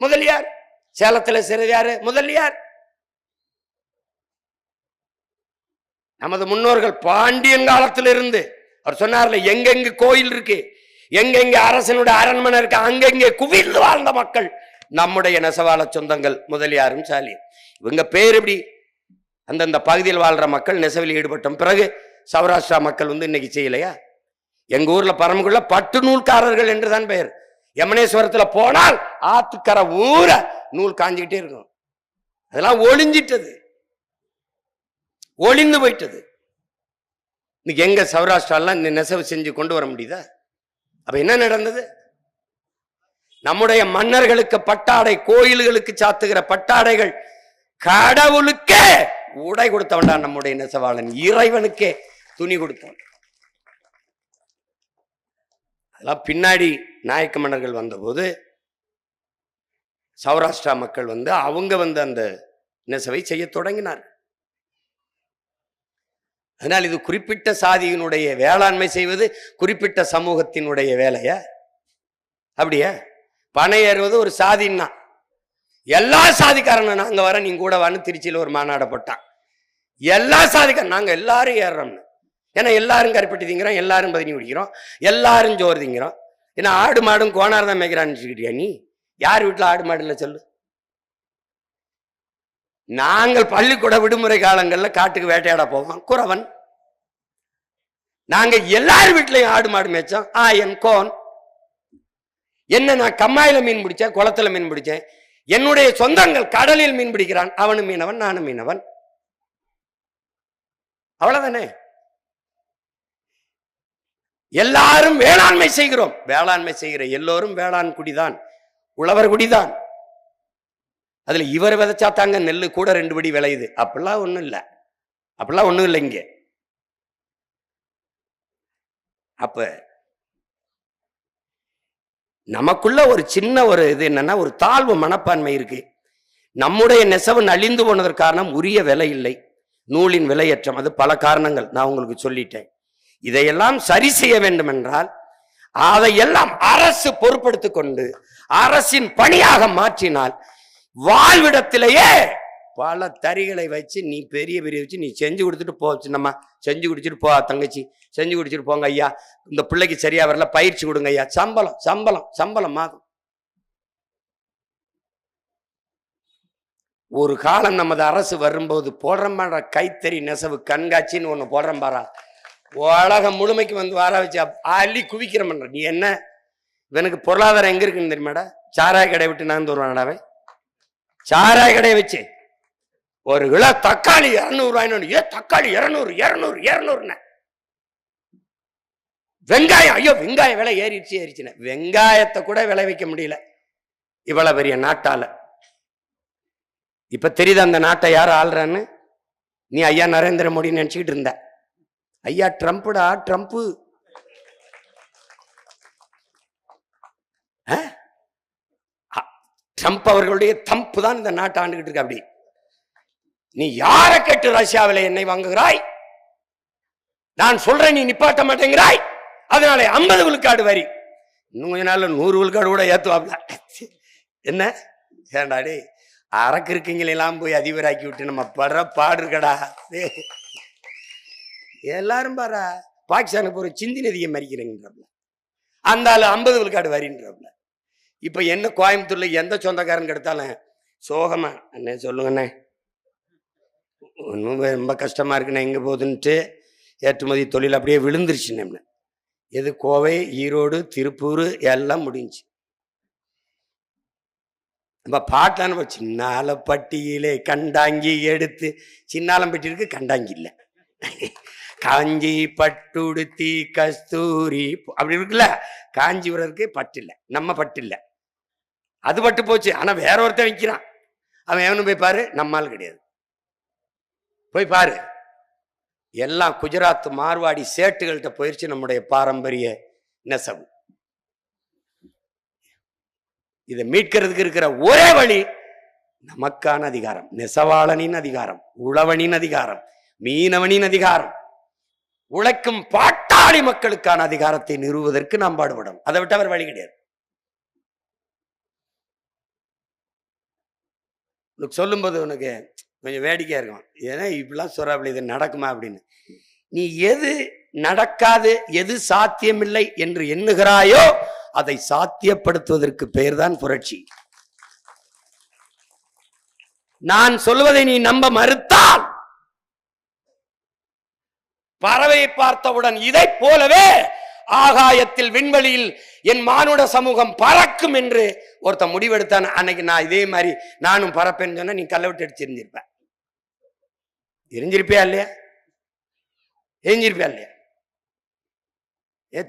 முதலியார். சேலத்துல செய்றது யாரு, முதலியார். நமது முன்னோர்கள் பாண்டியன் காலத்திலிருந்து அவர் சொன்னார்ல, எங்கெங்க கோயில் இருக்கு, எங்கெங்க அரசனுடைய அரண்மனை இருக்கு, அங்கெங்கே குவிந்து வாழ்ந்த மக்கள் நம்முடைய நெசவாள சொந்தங்கள், முதலியாரும் சாலி. இவங்க பேர் எப்படி? அந்தந்த பகுதியில் வாழ்ற மக்கள் நெசவில் ஈடுபட்டோம். பிறகு சௌராஷ்டிரா மக்கள் இன்னைக்கு செய்யலையா? எங்க ஊர்ல பரமக்குள்ள பட்டு நூல்காரர்கள் என்றுதான் பெயர். யமனேஸ்வரத்துல போனால் ஆத்துக்கரை ஊர நூல் காஞ்சிக்கிட்டே இருக்கும். அதெல்லாம் ஒளிஞ்சிட்டது, ஒளிந்து போயிட்டது. இன்னைக்கு எங்க சௌராஷ்டிராலாம் இந்த நெசவு செஞ்சு கொண்டு வர முடியுதா? அப்ப என்ன நடந்தது? நம்முடைய மன்னர்களுக்கு பட்டாடை, கோயில்களுக்கு சாத்துகிற பட்டாடைகள், கடவுளுக்கே உடை கொடுத்தவன்டா நம்முடைய நெசவாளன், இறைவனுக்கே துணி கொடுத்தவன். அதெல்லாம் பின்னாடி நாயக்க மன்னர்கள் வந்தபோது சௌராஷ்டிரா மக்கள் அவங்க அந்த நெசவை செய்ய தொடங்கினார். அதனால் இது குறிப்பிட்ட சாதியினுடைய வேளாண்மை செய்வது குறிப்பிட்ட சமூகத்தினுடைய வேலையா? அப்படியா? பனை ஏறுவது ஒரு சாதின்னா எல்லா சாதிக்காரனும் நாங்க வர, நீங்க கூட வான்னு திருச்சியில் ஒரு மாநாடு போட்டான். எல்லா சாதிக்காரன் நாங்க எல்லாரும் ஏறுறோம்னு. ஏன்னா எல்லாரும் கருப்பட்டி திங்கிறோம், எல்லாரும் பதினி குடிக்கிறோம், எல்லாரும் ஜோறு திங்கிறோம். ஏன்னா ஆடு மாடும் கோணார் தான் மேய்க்கிறான்னு நீ யார் வீட்டுல ஆடு மாடு இல்லை சொல்லு? நாங்கள் பள்ளிக்கூட விடுமுறை காலங்கள்ல காட்டுக்கு வேட்டையாட போவோம், குறவன். நாங்க எல்லாரும் வீட்லயும் ஆடு மாடு மேய்ச்சோம். என் கோன் என்ன, நான் கம்மாயில மீன் பிடிச்சேன், குளத்துல மீன் பிடிச்சேன். என்னுடைய சொந்தங்கள் கடலில் மீன் பிடிக்கிறான், அவனும் மீனவன், நானும் மீனவன். அவ்வளவுதானே? எல்லாரும் வேளாண்மை செய்கிறோம். வேளாண்மை செய்கிற எல்லோரும் வேளாண் குடிதான், உழவர் குடிதான். அதுல இவர் விதைச்சா தாங்க நெல்லு கூட 2 படி விளையுது. அப்படிலாம் ஒண்ணும் இல்லை, அப்படிலாம் ஒண்ணும் இல்லை இங்க. அப்ப நமக்குள்ள ஒரு சின்ன ஒரு இது என்னன்னா, ஒரு தாழ்வு மனப்பான்மை இருக்கு. நம்முடைய நெசவு அழிந்து போனதற்கு காரணம் உரிய விலை இல்லை, நூலின் விலையற்றம். அது பல காரணங்கள் நான் உங்களுக்கு சொல்லிட்டேன். இதையெல்லாம் சரி செய்ய வேண்டும் என்றால் அதையெல்லாம் அரசு பொறுப்படுத்திக் கொண்டு அரசின் பணியாக மாற்றினால், வாழ்விடத்திலேயே பல தறிகளை வச்சு நீ பெரிய வச்சு நீ செஞ்சு கொடுத்துட்டு போ, சின்னம்மா செஞ்சு குடிச்சிட்டு போ, தங்கச்சி செஞ்சு குடிச்சிட்டு போங்க ஐயா, இந்த பிள்ளைக்கு சரியா வரல பயிற்சி கொடுங்க ஐயா, சம்பளம் சம்பளம் சம்பளம் மாதம். ஒரு காலம் நமது அரசு வரும்போது போடுற கைத்தறி நெசவு கண்காட்சின்னு ஒண்ணு போடுறேன் பாரா, உலகம் முழுமைக்கு வர வச்சு அள்ளி குவிக்கிறமன்ற. நீ என்ன, இவனுக்கு பொருளாதாரம் எங்க இருக்குன்னு தெரியுமாடா? சாராய கடை விட்டு நான் வருவானடாவே, சாராய கடையை வச்சு ஒரு கிலோ தக்காளி 200 ரூபாய்னு, ஏ தக்காளி 200 200 200. வெங்காயம், ஐயோ வெங்காயம் விலை ஏறிடுச்சுன்னு வெங்காயத்தை கூட விளை வைக்க முடியல இவ்வளவு பெரிய நாட்டால. இப்ப தெரியுது அந்த நாட்டை யார் ஆள்றான்னு? நீ ஐயா நரேந்திர மோடி நினைச்சுக்கிட்டு இருந்த. ஐயா ட்ரம்ப்டா, ட்ரம்ப். ட்ரம்ப் அவர்களுடைய தம்பு தான் இந்த நாட்டை ஆண்டுகிட்டு இருக்க. அப்படி நீ யார கேட்டு ரஷ்யாவில எண்ணெய் வாங்குகிறாய்? நான் சொல்றேன், நீ நிப்பாட்ட மாட்டேங்கிறாய். அதனால 50 விழுக்காடு வரி, இன்னும் கொஞ்ச நாள் 100 விழுக்காடு கூட ஏத்துவாப்ல. என்ன ஏண்டாடே, அரக்கு இருக்கீங்களெல்லாம் போய் அதிபராக்கி விட்டு நம்ம படுற பாடு இருக்கடா. எல்லாரும் பாரா பாகிஸ்தானுக்கு ஒரு சிந்தி நதியை மறிக்கிறீங்கன்றப்ப அந்த 50 விழுக்காடு வரின்றப்ப. இப்ப என்ன கோயம்புத்தூர்ல எந்த சொந்தக்காரன் எடுத்தாலும் சோகமா, அண்ணே சொல்லுங்கண்ணே ஒன்றும் ரொம்ப கஷ்டமா இருக்குண்ணே எங்க போகுதுன்ட்டு ஏற்றுமதி தொழில் அப்படியே விழுந்துருச்சுன்னு. எது கோவை, ஈரோடு, திருப்பூர் எல்லாம் முடிஞ்சு. நம்ம பாட்டான சின்னாலப்பட்டியிலே கண்டாங்கி எடுத்து, சின்னாலம்பட்டி இருக்கு கண்டாங்கி இல்லை, காஞ்சி பட்டுடுத்தி கஸ்தூரி அப்படி இருக்குல்ல. காஞ்சிபுரம் இருக்கு பட்டு இல்லை, நம்ம பட்டு இல்லை, அது பட்டு போச்சு. ஆனா வேற ஒருத்தன் விற்கிறான், அவன் எவனும் போய் பாரு, நம்மால் கிடையாது. போய் பாரு, எல்லாம் குஜராத் மார்வாடி சேட்டுகள்கிட்ட போயிருச்சு நம்முடைய பாரம்பரிய நெசவு. இதை மீட்கிறதுக்கு இருக்கிற ஒரே வழி நமக்கான அதிகாரம், நெசவாளனின் அதிகாரம், உழவனின் அதிகாரம், மீனவனின் அதிகாரம், உழைக்கும் பாட்டாளி மக்களுக்கான அதிகாரத்தை நிறுவுவதற்கு நாம் பாடுபடும். அதை விட்டு அவர் வழி கிடையாது. உனக்கு சொல்லும் போது உனக்கு கொஞ்சம் வேடிக்கையா இருக்கும், ஏன்னா இப்படிலாம் சொல்றாப்ல இது நடக்குமா அப்படின்னு. நீ எது நடக்காது, எது சாத்தியமில்லை என்று எண்ணுகிறாயோ அதை சாத்தியப்படுத்துவதற்கு பெயர்தான் புரட்சி. நான் சொல்வதை நீ நம்ப மறுத்தால் பறவையை பார்த்தவுடன் இதை போலவே ஆகாயத்தில் விண்வெளியில் என் மானுட சமூகம் பறக்கும் என்று ஒருத்த முடிவெடுத்தான். அன்னைக்கு நான் இதே மாதிரி நானும் பறப்பேன்னு சொன்னா நீ கல்லை விட்டு அடிச்சு எரிஞ்சிருப்பேன். எரிஞ்சிருப்பியா இல்லையா? எரிஞ்சிருப்பியா இல்லையா?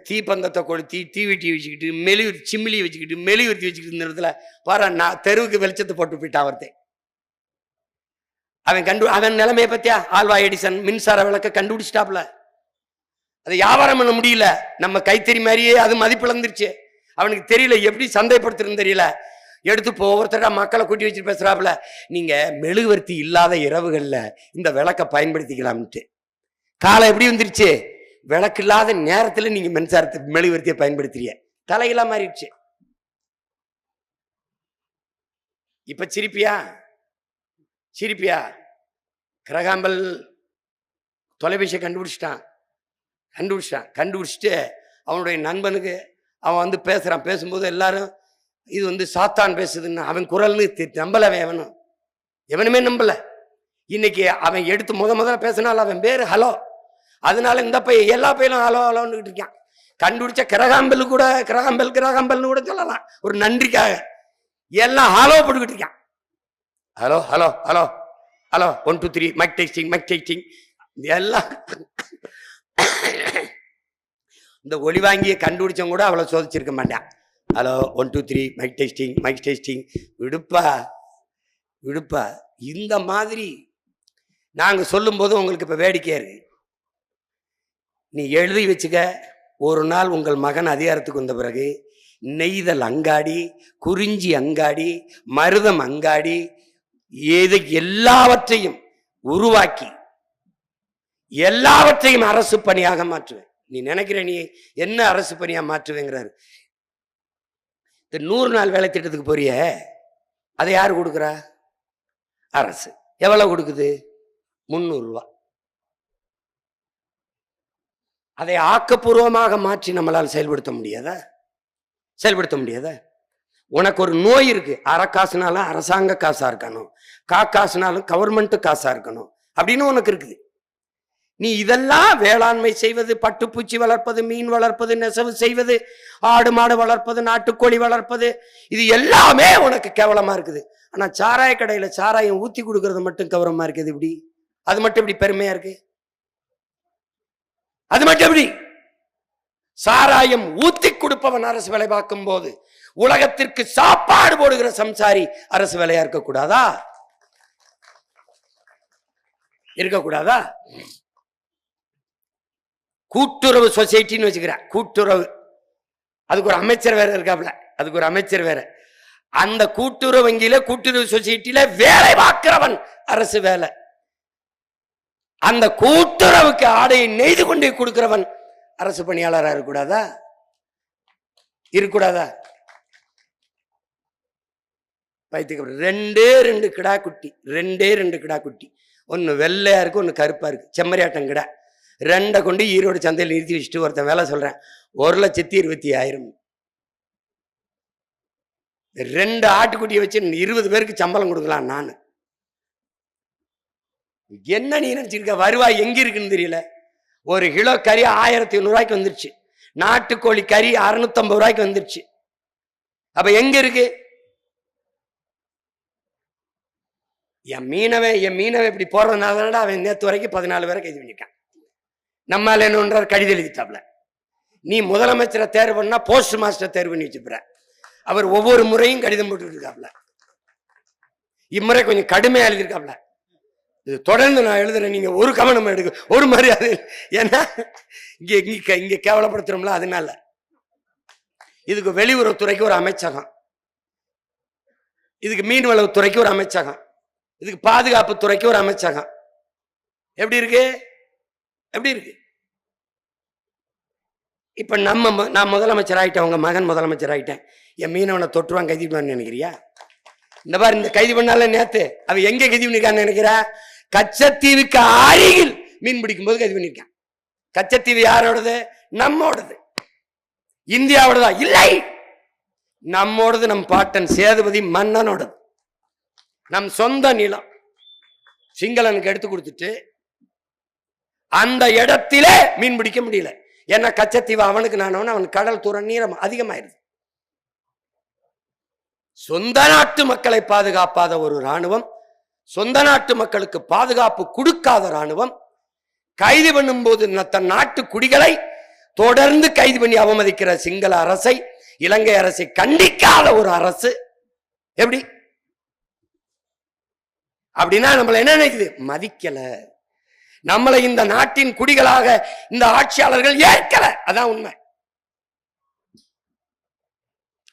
தீப்பந்தத்தை கொளுத்தி தீவெட்டி வச்சுக்கிட்டு மெழுகு சிம்மிலி வச்சுக்கிட்டு மெழுகுவர்த்தி வச்சுக்கிட்டு இந்த இடத்துல பாரு, நான் தெருவுக்கு வெளிச்சத்தை போட்டு போயிட்டான் ஒருத்தன். அவன் நிலைமையை பத்தியா? ஆல்வா எடிசன் மின்சார விளக்க கண்டுபிடிச்சிட்டாப்ல. அதை வியாபாரம் பண்ண முடியல. நம்ம கைத்தறி மாதிரியே அது மதிப்பிழந்துருச்சு. அவனுக்கு தெரியல எப்படி சந்தைப்படுத்துறதுன்னு தெரியல. எடுத்து ஒவ்வொருத்தர மக்களை கூட்டி வச்சுட்டு பேசுறாப்புல, நீங்க மெழுகுவர்த்தி இல்லாத இரவுகள்ல இந்த விளக்க பயன்படுத்திக்கலாம்ட்டு. காலம் எப்படி வந்துருச்சு? விளக்கு இல்லாத நேரத்துல நீங்க மின்சாரத்தை மெழுகுவர்த்தியை பயன்படுத்துறீங்க. தலையெல்லாம் மாறிடுச்சு. இப்ப சிரிப்பியா? சிரிப்பியா? கிரகாம்பல் தொலைபேசியை கண்டுபிடிச்சிட்டு அவனுடைய நண்பனுக்கு அவன் வந்து பேசுறான். பேசும்போது எல்லாரும் இது வந்து சாத்தான் பேசுதுன்னு அவன் குரல்னு நம்பல. அவனும் எவனுமே நம்பல. இன்னைக்கு அவன் எடுத்து முதல்ல பேசினால அவன் பேரு ஹலோ. அதனால இந்த பையன் எல்லா பையனும் ஹலோ ஹலோன்னு இருக்கான். கண்டுபிடிச்ச கிரகாம்பல் கூட கிரகாம்பல்னு கூட சொல்லலாம் ஒரு நன்றிக்காக. எல்லாம் ஹலோ போட்டுக்கிட்டு இருக்கான். Hello hello hello hello 1 2 3 mic testing எல்லாம். இந்த ஒளி வாங்கிய கண்டுபிடிச்சவங்க கூட அவ்வளவு சோதிச்சிருக்க மாட்டான். ஹலோ 1 2 3 மைக் டெஸ்டிங் விடுப்பா. இந்த மாதிரி நாங்க சொல்லும் போது உங்களுக்கு இப்ப வேடிக்கையா இருக்கு. நீ எழுதி வச்சுக்க, ஒரு நாள் உங்கள் மகன் அதிகாரத்துக்கு வந்த பிறகு நெய்தல் அங்காடி, குறிஞ்சி அங்காடி, மருதம் அங்காடி, எல்லாவற்றையும் உருவாக்கி எல்லாவற்றையும் அரசு பணியாக மாற்றுவேன். நீ நினைக்கிற நீ என்ன அரசு பணியா மாற்றுவேங்கிறாரு. இந்த 100 நாள் வேலை திட்டத்துக்கு போறிய, அதை யாரு கொடுக்குறா? அரசு. எவ்வளவு கொடுக்குது? 300 ரூபாய். அதை ஆக்கப்பூர்வமாக மாற்றி நம்மளால் செயல்படுத்த முடியாதா? உனக்கு ஒரு நோய் இருக்கு, காசுனாலும் அரசாங்க காசா இருக்கணும், காசுனாலும் கவர்மெண்ட் காசா இருக்கணும் அப்படின்னு உனக்கு இருக்குது. நீ இதெல்லாம் வேளாண்மை செய்வது, பட்டுப்பூச்சி வளர்ப்பது, மீன் வளர்ப்பது, நெசவு செய்வது, ஆடு மாடு வளர்ப்பது, நாட்டுக்கோழி வளர்ப்பது, இது எல்லாமே உனக்கு கேவலமா இருக்குது. ஆனா சாராய கடையில சாராயம் ஊத்தி கொடுக்கறது மட்டும் கௌரவமா இருக்குது. இப்படி அது மட்டும் இப்படி பெருமையா இருக்கு. அது மட்டும் எப்படி? சாராயம் ஊத்தி கொடுப்பவன் அரசு வேலை பார்க்கும் போது உலகத்திற்கு சாப்பாடு போடுகிற சம்சாரி அரசு வேலையா இருக்கக்கூடாதா? கூட்டுறவு சொசைட்டின்னு வச்சுக்கிறேன். கூட்டுறவு, அதுக்கு ஒரு அமைச்சர் வேற இருக்காப்ல. அந்த கூட்டுறவு வங்கியில கூட்டுறவு சொசைட்டில வேலை பார்க்கிறவன் அரசு வேலை. அந்த கூட்டுறவுக்கு ஆடையை நெய்து கொண்டு கொடுக்கிறவன் அரசு பணியாளராக இருக்கக்கூடாதா? ரெண்டு கிடா குட்டி, ஒன்னு வெள்ளையா இருக்கு, ஒன்னு கருப்பா இருக்கு, செம்மறியாட்டம் கிடா. 2 கொண்டு ஈரோடு சந்தையில் நிறுத்தி வச்சுட்டு ஒருத்தன் வேலை சொல்றேன், 1,20,000. 2 ஆட்டுக்குட்டியை வச்சு 20 பேருக்கு சம்பளம் கொடுக்கலாம். நான் என்ன நீ நினைச்சிருக்க? வருவாய் எங்க இருக்குன்னு தெரியல. 1 கிலோ கறி 1,800 ரூபாய்க்கு வந்துருச்சு. நாட்டுக்கோழி கறி 650 ரூபாய்க்கு வந்துருச்சு. அப்ப எங்க இருக்கு? என் மீனவன் இப்படி போறதுனால அவன் நேற்று வரைக்கும் 14 பேரை கைது பண்ணிருக்கான். நம்மால என்ன கடிதம் எழுதிட்டாப்ல. நீ முதலமைச்சரை தேர்வு பண்ணா போஸ்ட் மாஸ்டர் தேர்வு பண்ணி வச்சுப்புற. அவர் ஒவ்வொரு முறையும் கடிதம் போட்டு இருக்காப்ல. இம்முறை கொஞ்சம் கடுமையா எழுதியிருக்காப்ல. இது தொடர்ந்து நான் எழுதுறேன், நீங்க ஒரு கவனம் எடுக்க, ஒரு மரியாதை. ஏன்னா இங்க கேவலப்படுத்துறோம்ல, அதனால. இதுக்கு வெளியுறவுத்துறைக்கு ஒரு அமைச்சகம், இதுக்கு மீன்வளவுத்துறைக்கு ஒரு அமைச்சகம், இதுக்கு பாதுகாப்பு துறைக்கு ஒரு அமைச்சகம். எப்படி இருக்கு? இப்ப நான் முதலமைச்சர் ஆயிட்டேன், உங்க மகன் முதலமைச்சர் ஆயிட்டேன், என் மீனவனை தொற்றுவான் கைது பண்ணுவான்னு நினைக்கிறியா? இந்த மாதிரி இந்த கைது பண்ணால நேத்து அவ எங்க கைது பண்ணிருக்கான்னு நினைக்கிறா? கச்சத்தீவுக்கு அருகில் மீன் பிடிக்கும் போது கைது பண்ணிருக்கான். கச்சத்தீவு யாரோடது? நம்மோடது. இந்தியாவோடதா? இல்லை, நம்மோடது. நம் பாட்டன் சேதுபதி மன்னனோடது. நம் சொந்த நிலம். சிங்களனுக்கு எடுத்து கொடுத்துட்டு அந்த இடத்திலே மீன் பிடிக்க முடியல. ஏன்னா கச்சத்தீவு அவனுக்கு நானவன், அவன் கடல் தூரம் நீரம் அதிகமாயிருது. சொந்த நாட்டு மக்களை பாதுகாப்பாத ஒரு ராணுவம், சொந்த நாட்டு மக்களுக்கு பாதுகாப்பு கொடுக்காத ராணுவம், கைது பண்ணும் போது தன் நாட்டு குடிகளை தொடர்ந்து கைது பண்ணி அவமதிக்கிற சிங்கள அரசை, இலங்கை அரசை கண்டிக்காத ஒரு அரசு எப்படி? அப்படின்னா நம்மள என்ன நினைக்குது? மதிக்கல, நம்மளை இந்த நாட்டின் குடிகளாக இந்த ஆட்சியாளர்கள் ஏற்கல. அதான் உண்மை,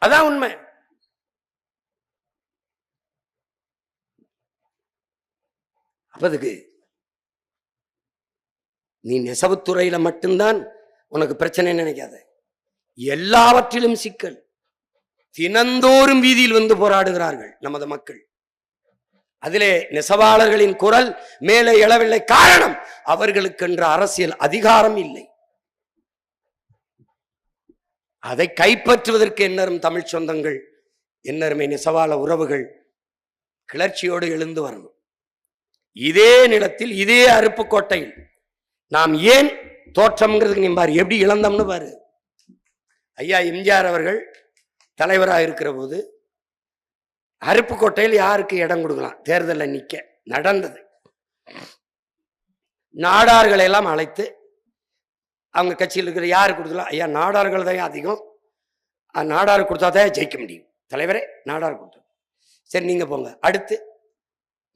அதான் உண்மை. அப்பதுக்கு நீ நெசவுத்துறையில மட்டும்தான் உனக்கு பிரச்சனை நினைக்காத, எல்லாவற்றிலும் சிக்கல். தினந்தோறும் வீதியில் வந்து போராடுகிறார்கள் நமது மக்கள். அதிலே நெசவாளர்களின் குரல் மேலே எழவில்லை. காரணம், அவர்களுக்கென்ற அரசியல் அதிகாரம் இல்லை. அதை கைப்பற்றுவதற்கு எண்ணரும் தமிழ் சொந்தங்கள், எண்ணருமை நெசவாள உறவுகள் கிளர்ச்சியோடு எழுந்து வரணும். இதே நிலத்தில், இதே அருப்புக்கோட்டையில் நாம் ஏன் தோற்றம்ங்கிறதுக்கு நீ பாரு, எப்படி இழந்தோம்னு பாரு. ஐயா எம்ஜிஆர் அவர்கள் தலைவராக இருக்கிற போது அருப்புக்கோட்டையில் யாருக்கு இடம் கொடுக்கலாம்? தேர்தலில் நிற்க நடந்தது. நாடார்களை எல்லாம் அழைத்து அவங்க கட்சியில் இருக்கிற யாருக்கு கொடுக்கலாம்? ஐயா நாடார்கள் தான் அதிகம், நாடார் கொடுத்தா தான் ஜெயிக்க முடியும் தலைவரே, நாடார் கொடுத்தோம். சரி நீங்க போங்க. அடுத்து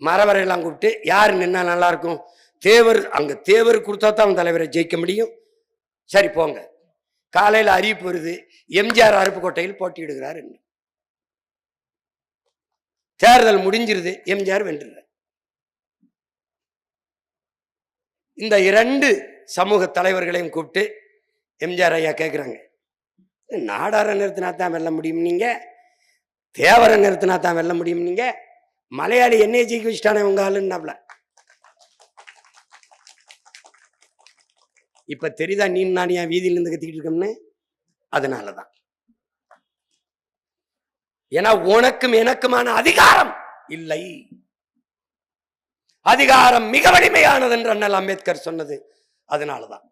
மரவரையெல்லாம் கூப்பிட்டு யார் நின்னா நல்லா இருக்கும்? தேவர், அங்க தேவர் கொடுத்தா தான் தலைவரை ஜெயிக்க முடியும். சரி போங்க. காலையில் அறிவிப்பு வருது, எம்ஜிஆர் அருப்புக்கோட்டையில் போட்டியிடுகிறார் என்று. தேர்தல் முடிஞ்சிருது, எம்ஜிஆர் வென்றுறார். இந்த இரண்டு சமூக தலைவர்களையும் கூப்பிட்டு எம்ஜிஆர் ஐயா கேட்கிறாங்க, நாடாரை நிறுத்தினா தான் வெல்ல முடியும் நீங்க, தேவரை நிறுத்தினா தான் வெல்ல முடியும் நீங்க, மலையாளி என்னைய ஜெயிக்க வச்சுட்டானே உங்க ஆளுன்னாப்ல. இப்ப தெரியுதா நீ நானியா வீதியில இருந்து கத்திக்கிட்டு இருக்கோம்னு? அதனாலதான். ஏன்னா உனக்கும் எனக்குமான அதிகாரம் இல்லை. அதிகாரம் மிக வலிமையானது என்று அண்ணல் அம்பேத்கர் சொன்னது அதனாலதான்.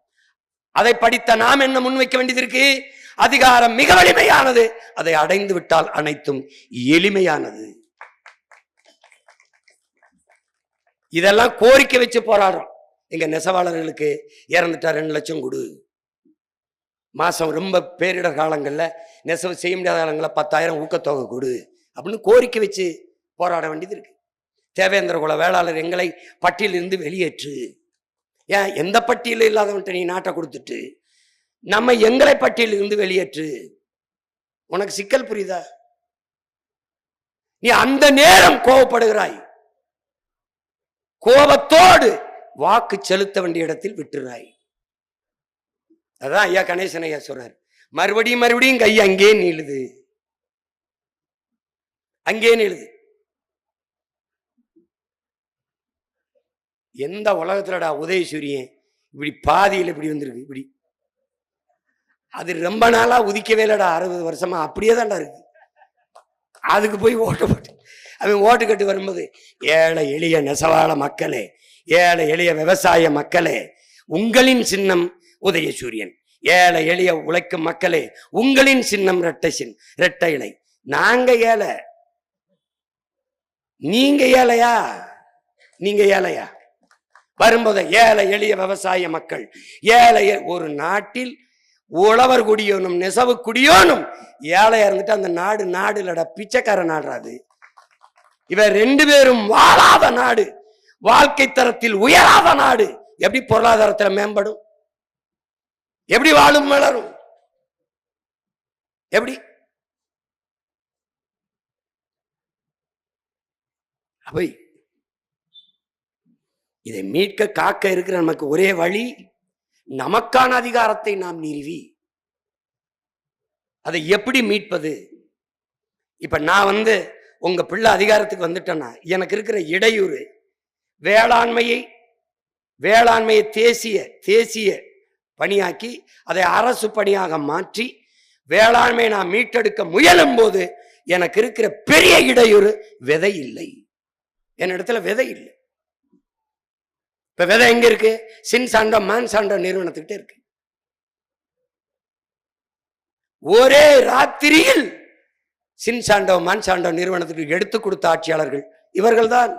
அதை படித்த நாம் என்ன முன்வைக்க வேண்டியது இருக்கு? அதிகாரம் மிக வலிமையானது, அதை அடைந்து விட்டால் அனைத்தும் எளிமையானது. இதெல்லாம் கோரிக்கை வச்சு போராடுறோம். எங்க நெசவாளர்களுக்கு இறந்துட்டா 2 லட்சம் கொடு, மாசம் ரொம்ப பேரிடர் காலங்கள்ல நெசவு செய்ய முடியாத காலங்களில் 10,000 ஊக்கத்தொகை கொடு அப்படின்னு கோரிக்கை வச்சு போராட வேண்டியது இருக்கு. தேவேந்திர குல வேளாளர் எங்களை பட்டியலிருந்து வெளியேற்று. ஏன் எந்த பட்டியலும் இல்லாதவன்ட்ட நீ நாட்டை கொடுத்துட்டு நம்ம எங்களை பட்டியலிருந்து வெளியேற்று? உனக்கு சிக்கல் புரியுதா? நீ அந்த நேரம் கோபப்படுகிறாய், கோபத்தோடு வாக்கு செலுத்த வேண்டிய இடத்தில் விட்டுறாய். அதான் ஐயா கணேசன் ஐயா சொல்றாரு, மறுபடியும் மறுபடியும் கை அங்கே நீளுது, அங்கே நீளுது. எந்த உலகத்துலடா உதயசூரியன் இப்படி பாதியில் இப்படி வந்திருக்கு? இப்படி அது ரொம்ப நாளா உதிக்கவே இல்லடா, 60 வருஷமா அப்படியே தான்டா இருக்கு. அதுக்கு போய் ஓட்டு போட்டு அவன் ஓட்டு கட்டு வரும்போது, ஏழை எளிய நெசவாள மக்களே, ஏழை எளிய விவசாய மக்களே, உங்களின் சின்னம் உதயசூரியன். ஏழை எளிய உழைக்கும் மக்களே, உங்களின் சின்னம் ரெட்டை இலை. நாங்க ஏழை, நீங்க ஏழையா? நீங்க ஏழையா? வரும்போது ஏழை எளிய விவசாய மக்கள், ஏழை. ஒரு நாட்டில் உழவர் குடியோனும் நெசவு குடியோனும் ஏழையா இருந்துட்டு அந்த நாடு நாடு இல்லடா, பிச்சைக்கார நாடுறாது. இவன் 2 பேரும் வாழாத நாடு, வாழ்க்கை தரத்தில் உயராத நாடு. எப்படி பொருளாதாரத்தில் மேம்படும்? எப்படி வாழும் வளரும்? எப்படி? அவை இதை மீட்க காக்க இருக்கிற நமக்கு ஒரே வழி, நமக்கான அதிகாரத்தை நாம் நிறுவி அதை எப்படி மீட்பது? இப்ப நான் உங்க பிள்ளை அதிகாரத்துக்கு வந்துட்டேன்னா எனக்கு இருக்கிற இடையூறு, வேளாண்மையை தேசிய பணியாக்கி அதை அரசு பணியாக மாற்றி வேளாண்மை நான் மீட்டெடுக்க முயலும் போது எனக்கு இருக்கிற பெரிய இடையூறு விதை இல்லை. என்னிடத்துல விதை இல்லை. இப்ப விதை எங்க இருக்கு? சின்சாண்டோ மான்சாண்டோ நிறுவனத்துக்கிட்ட இருக்கு. ஒரே ராத்திரியில் சின்சாண்டோ மான்சாண்டோ நிறுவனத்துக்கு எடுத்து கொடுத்த ஆட்சியாளர்கள் இவர்கள் தான்.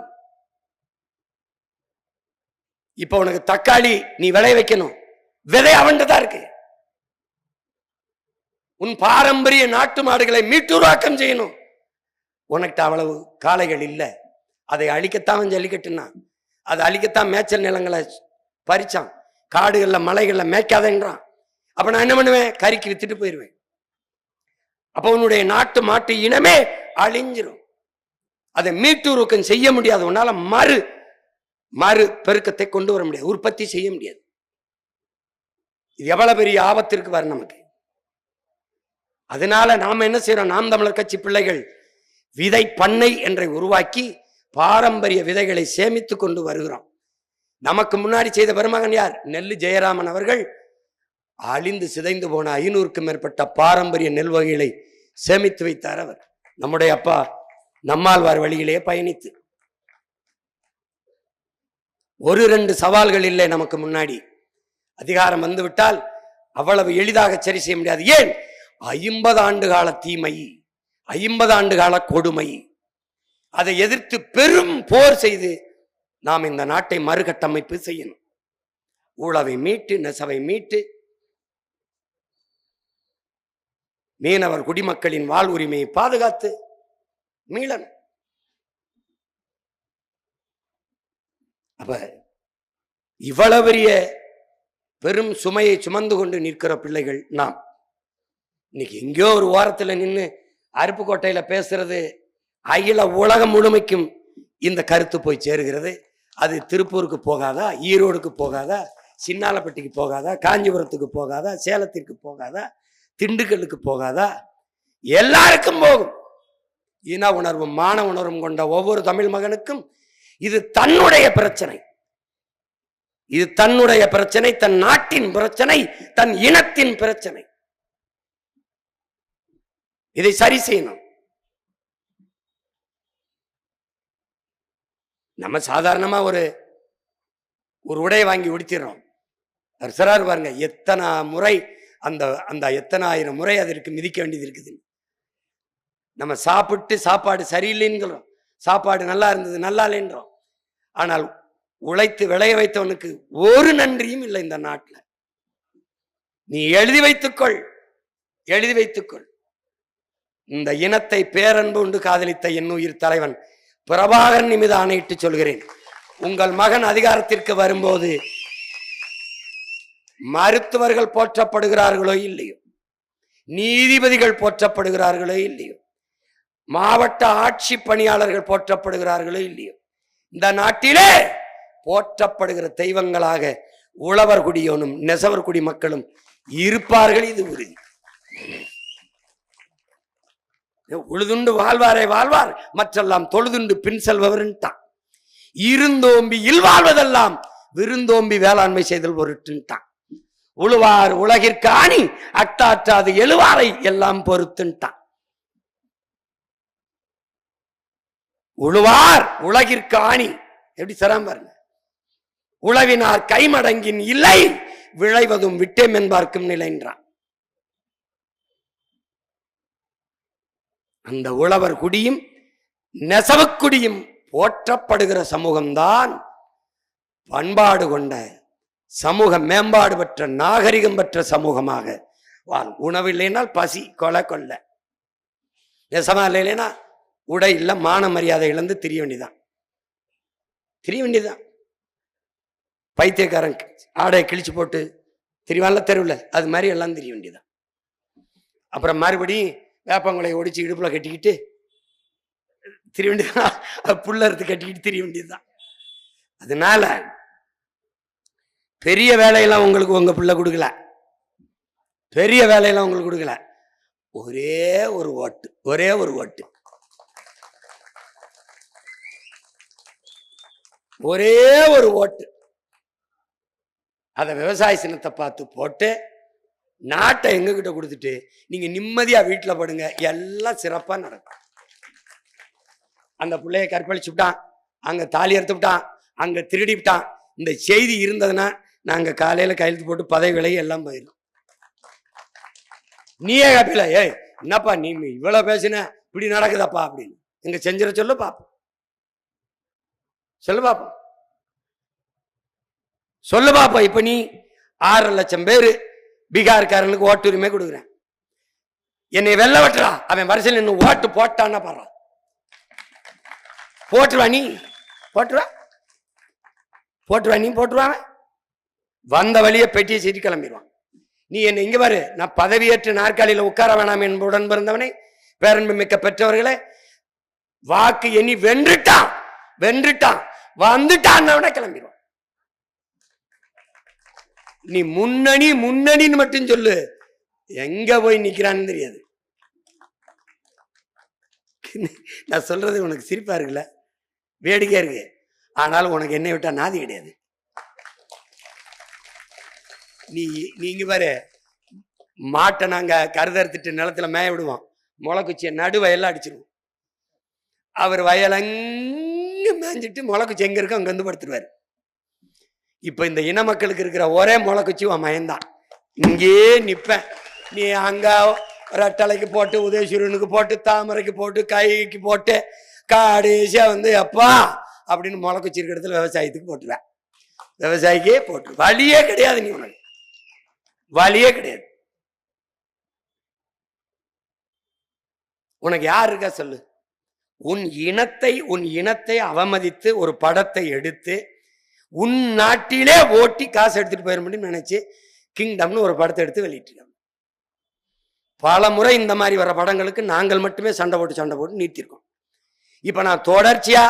இப்ப உனக்கு தக்காளி நீ விளைய வைக்கணும், விதை அவன்கிட்டதான் இருக்கு. உன் பாரம்பரிய நாட்டு மாடுகளை மீட்டுருவாக்கம் செய்யணும், உனக்கிட்ட அவ்வளவு காளைகள் இல்லை. அதை அழிக்கத்தான் ஜல்லிக்கட்டுனா, அதை அழிக்கத்தான் மேய்ச்சல் நிலங்களை பறிச்சான், காடுகள்ல மலைகள்ல மேய்க்காதேன்றான். அப்ப நான் என்ன பண்ணுவேன்? கறிக்கு வித்துட்டு போயிடுவேன். அப்ப உன்னுடைய நாட்டு மாட்டு இனமே அழிஞ்சிரும். அதை மீட்டுருக்கம் செய்ய முடியாது. உன்னால மறு பெருக்கத்தை கொண்டு வர முடியாது, உற்பத்தி செய்ய முடியாது. இது எவ்வளவு பெரிய ஆபத்திற்கு வரும் நமக்கு. அதனால நாம என்ன செய்யறோம்? நாம் தமிழர் கட்சி பிள்ளைகள் விதை பண்ணை என்றை உருவாக்கி பாரம்பரிய விதைகளை சேமித்து கொண்டு வருகிறோம். நமக்கு முன்னாடி செய்த பெருமகன் யார்? நெல்லு ஜெயராமன் அவர்கள் அழிந்து சிதைந்து போன 500க்கும் மேற்பட்ட பாரம்பரிய நெல் வகைகளை சேமித்து வைத்தார். அவர் நம்முடைய அப்பா நம்மாழ்வார் வழியிலேயே பயணித்து. ஒரு 2 சவால்கள் இல்லை நமக்கு முன்னாடி. அதிகாரம் வந்துவிட்டால் அவ்வளவு எளிதாக சரி செய்ய முடியாது. ஏன்? 50 ஆண்டு கால தீமை, 50 ஆண்டு கால கொடுமை, அதை எதிர்த்து பெரும் போர் செய்து நாம் இந்த நாட்டை மறுகட்டமைப்பு செய்யணும். ஊழவை மீட்டு, நெசவை மீட்டு, மீனவர் குடிமக்களின் வாழ் உரிமையை பாதுகாத்து மீளணும். அப்ப இவ்வளவு பெரிய பெரும் சுமையை சுமந்து கொண்டு நிற்கிற பிள்ளைகள் நாம். இன்னைக்கு எங்கேயோ ஒரு ஓரத்துல நின்று அருப்புக்கோட்டையில பேசுறது அகில உலகம் முழுமைக்கும் இந்த கருத்து போய் சேருகிறது. அது திருப்பூருக்கு போகாதா, ஈரோடுக்கு போகாதா, சின்னாலப்பட்டிக்கு போகாதா, காஞ்சிபுரத்துக்கு போகாதா, சேலத்திற்கு போகாதா, திண்டுக்கல்லுக்கு போகாதா? எல்லாருக்கும் போகும். இன உணர்வும் மான உணர்வும் கொண்ட ஒவ்வொரு தமிழ் மகனுக்கும் இது தன்னுடைய பிரச்சனை. இது தன்னுடைய பிரச்சனை, தன் நாட்டின் பிரச்சனை, தன் இனத்தின் பிரச்சனை. இதை சரி செய்யணும். நம்ம சாதாரணமா ஒரு உடை வாங்கி உடுத்திடுறோம். சிறார் பாருங்க, எத்தனை முறை அந்த எத்தனை ஆயிரம் முறை அதற்கு மிதிக்க வேண்டியது இருக்குது. நம்ம சாப்பிட்டு சாப்பாடு சரியில்லைங்கிறோம், சாப்பாடு நல்லா இருந்தது நல்லா இல்லைன்றோம். ஆனால் உழைத்து விளைய வைத்தவனுக்கு ஒரு நன்றியும் இல்லை இந்த நாட்டில். நீ எழுதி வைத்துக்கொள், எழுதி வைத்துக்கொள். இந்த இனத்தை பேரன்பு உண்டு காதலித்த என் உயிர் தலைவன் பிரபாகரன் மீது ஆணையிட்டு சொல்கிறேன், உங்கள் மகன் அதிகாரத்திற்கு வரும்போது மருத்துவர்கள் போற்றப்படுகிறார்களோ இல்லையோ, நீதிபதிகள் போற்றப்படுகிறார்களோ இல்லையோ, மாவட்ட ஆட்சி பணியாளர்கள் போற்றப்படுகிறார்களோ இல்லையோ, இந்த நாட்டிலே போற்றப்படுகிற தெய்வங்களாக உழவர் குடியோனும் நெசவர் குடி மக்களும் இருப்பார்கள். இது உறுதி. உழுதுண்டு வாழ்வாரை வாழ்வார், மற்றெல்லாம் தொழுதுண்டு பின் செல்பவர்ன்ட்டான். இருந்தோம்பி இல்வாழ்வதெல்லாம் விருந்தோம்பி வேளாண்மை செய்தல் பொருட்டுன்ட்டான். உழுவார் உலகிற்கு ஆணி, அட்டாற்றாது எழுவாரை எல்லாம் பொறுத்துன்ட்டான். உழுவார் உலகிற்கு ஆணி எப்படி சரம் பாருங்க. உழவினார் கைமடங்கின் இல்லை, விளைவதும் விட்டேம் என்பார்க்கும் நிலைன்றான். அந்த உழவர் குடியும் நெசவுக்குடியும் போற்றப்படுகிற சமூகம்தான் பண்பாடு கொண்ட சமூக மேம்பாடு பெற்ற நாகரிகம் பெற்ற சமூகமாக வாழ். உணவு இல்லைனால் பசி கொலை கொள்ள, நெசமா இல்லைன்னா உடை இல்லை, மான மரியாதை இழந்து திரிய வேண்டியதான், திரிய வேண்டியதான். பைத்தியக்காரன் ஆடையை கிழிச்சு போட்டு திரிவான்ல தெருவில், அது மாதிரி எல்லாம் திரிய வேண்டியதான். அப்புறம் மறுபடியும் வேப்பங்களை ஒடிச்சு இடுப்புல கட்டிக்கிட்டு திரிய வேண்டியதான், புள்ள எடுத்து கட்டிக்கிட்டு திரிய வேண்டியதுதான். அதனால பெரிய வேலையெல்லாம் உங்களுக்கு உங்க பிள்ளை கொடுக்கல, பெரிய வேலையெல்லாம் உங்களுக்கு கொடுக்கல. ஒரே ஒரு ஓட்டு, ஒரே ஒரு ஓட்டு, ஒரே ஒரு ஓட்டு. அதை விவசாய சின்னத்தை பார்த்து போட்டு நாட்டை எங்ககிட்ட கொடுத்துட்டு நீங்க நிம்மதியா வீட்டுல படுங்க, எல்லாம் சிறப்பா நடக்கும். அந்த பிள்ளைய கற்பழிச்சு விட்டான், அங்க தாலி அறுத்து விட்டான், அங்க திருடி விட்டான். இந்த செய்தி இருந்ததுன்னா நாங்க காலையில கையெழுத்து போட்டு பதவி விலகி எல்லாம் போயிடும். நீயே காப்பில ஏய் என்னப்பா நீ இவ்வளவு பேசுன, இப்படி நடக்குதாப்பா அப்படின்னு எங்க செஞ்சிட சொல்ல பாப்போம், சொல்லு பாப்போம், சொல்லு பாப்பா. இப்ப நீ 6 லட்சம் பேரு பீகார்காரனுக்கு ஓட்டு உரிமை கொடுக்குறேன், என்னை வெள்ள வெட்டுறா, அவன் வரிசையில் இன்னும் ஓட்டு போட்டான்னா பாரு, போட்டுருவா நீ, போட்டுருவா போட்டுருவா நீ, போட்டுருவாங்க. வந்த வழியை பெட்டியை சீட்டி கிளம்பிடுவான். நீ என்ன இங்க பாரு, நான் பதவியேற்று நாற்காலியில உட்கார வேணாம் என்புடன் பிறந்தவனை, பேரன்பு மிக்க பெற்றவர்களை, வாக்கு எண்ணி வென்றுட்டான் வென்றுட்டான் வந்துட்டான் கிளம்பிடுவான். நீ முன்னணி முன்னணின்னு மட்டும் சொல்லு, எங்க போய் நிக்கிறான்னு தெரியாது. நான் சொல்றது உனக்கு சிரிப்பா இருக்குல்ல, வேடிக்கையா இருக்கு, ஆனாலும் உனக்கு என்னை விட்டா நாதி கிடையாது. நீங்க பாரு, மாட்டை நாங்க கருதறுத்துட்டு நிலத்துல மேய விடுவோம், முளைக்குச்சிய நடு வயல்ல அடிச்சிருவோம். அவர் வயலங்க மேய்ஞ்சிட்டு முளைக்குச்சி எங்க இருக்கு அங்க வந்து படுத்துருவாரு. இப்ப இந்த இன மக்களுக்கு இருக்கிற ஒரே முளைக்குச்சி உன் மயன்தான். இங்கே நிப்பேன், நீ அங்க ரெட்டலைக்கு போட்டு, உதயசூரியனுக்கு போட்டு, தாமரைக்கு போட்டு, கைக்கு போட்டு, கடைசியா வந்து அப்பா அப்படின்னு முளைக்குச்சி இருக்கிற இடத்துல விவசாயத்துக்கு போட்டுருவேன். விவசாயிக்கே போட்டு வழியே கிடையாது, நீ உனக்கு வழியே கிடையாது. உனக்கு யார் இருக்கா சொல்லு? உன் இனத்தை அவமதித்து ஒரு படத்தை எடுத்து உன் நாட்டிலே ஓட்டி காசு எடுத்துட்டு போயிட முடியும்னு நினைச்சு கிங்டம்னு ஒரு படத்தை எடுத்து வெளியிட்டிருக்காங்க. பல முறை இந்த மாதிரி வர படங்களுக்கு நாங்கள் மட்டுமே சண்டை போட்டு நீட்டிருக்கோம். இப்ப நான் தொடர்ச்சியா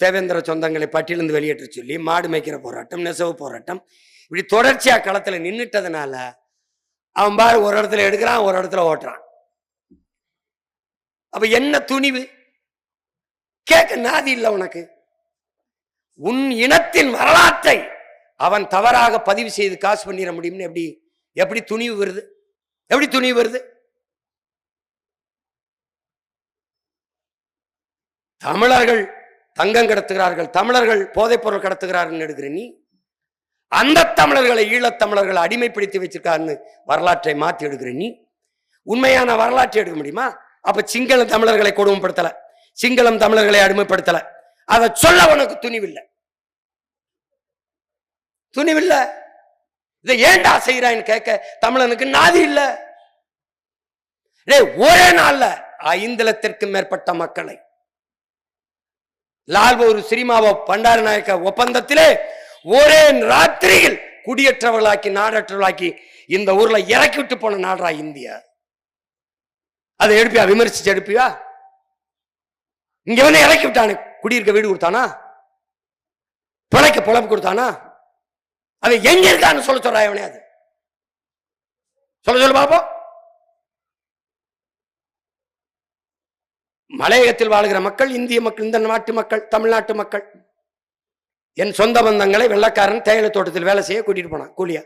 தேவேந்திர சொந்தங்களை பட்டியலிருந்து வெளியேற்ற சொல்லி மாடு மேய்க்கிற போராட்டம், நெசவு போராட்டம், இப்படி தொடர்ச்சியா களத்துல நின்றுட்டதுனால அவன் பாரு ஒரு இடத்துல எடுக்கிறான், ஒரு இடத்துல ஓட்டுறான். அப்ப என்ன துணிவு? கேட்க நாதி இல்லை உனக்கு. உன் இனத்தின் வரலாற்றை அவன் தவறாக பதிவு செய்து காசு பண்ணிட முடியும்னு எப்படி துணிவு வருது? எப்படி துணிவு வருது? தமிழர்கள் தங்கம் கடத்துகிறார்கள், தமிழர்கள் போதைப் பொருள் கடத்துகிறார்கள் எடுக்கிற நீ, அந்த தமிழர்களை ஈழத்தமிழர்களை அடிமைப்படுத்தி வச்சிருக்காருன்னு வரலாற்றை மாற்றி எடுக்கிற நீ, உண்மையான வரலாற்றை எடுக்க முடியுமா? அப்ப சிங்கள தமிழர்களை கொடுமைப்படுத்தல, சிங்களம் தமிழர்களை அடிமைப்படுத்தல, அதை சொல்ல உனக்கு துணிவில்லை. துணிவில்லை. இதை ஏண்டா செய்யறான்னு கேட்க தமிழனுக்கு நாதி இல்ல. ஒரே நாள்ல 5 லட்சத்திற்கும் மேற்பட்ட மக்களை லால்பூர் ஸ்ரீமாவோ பண்டாரநாயக்க ஒப்பந்தத்திலே ஒரே ராத்திரியில் குடியேற்றவர்களாக்கி நாடற்றவர்களாக்கி இந்த ஊர்ல இறக்கி விட்டு போன நாடா இந்தியா. அதை எடுப்பியா? விமர்சிச்சு எடுப்பியா? இங்க வந்து இறக்கி விட்டானு, குடியிருக்க வீடு கொடுத்தானா, பிழைக்க பொழப்பு கொடுத்தானா, அவன் எங்க இருக்கான்னு சொல்ல அவனே, அது சொல்ல பாப்போம். மலையகத்தில் வாழ்கிற மக்கள், இந்திய மக்கள், இந்த நாட்டு மக்கள், தமிழ்நாட்டு மக்கள், என் சொந்த பந்தங்களை வெள்ளக்காரன் தேயிலை தோட்டத்தில் வேலை செய்ய கூட்டிட்டு போனான் கூலியா.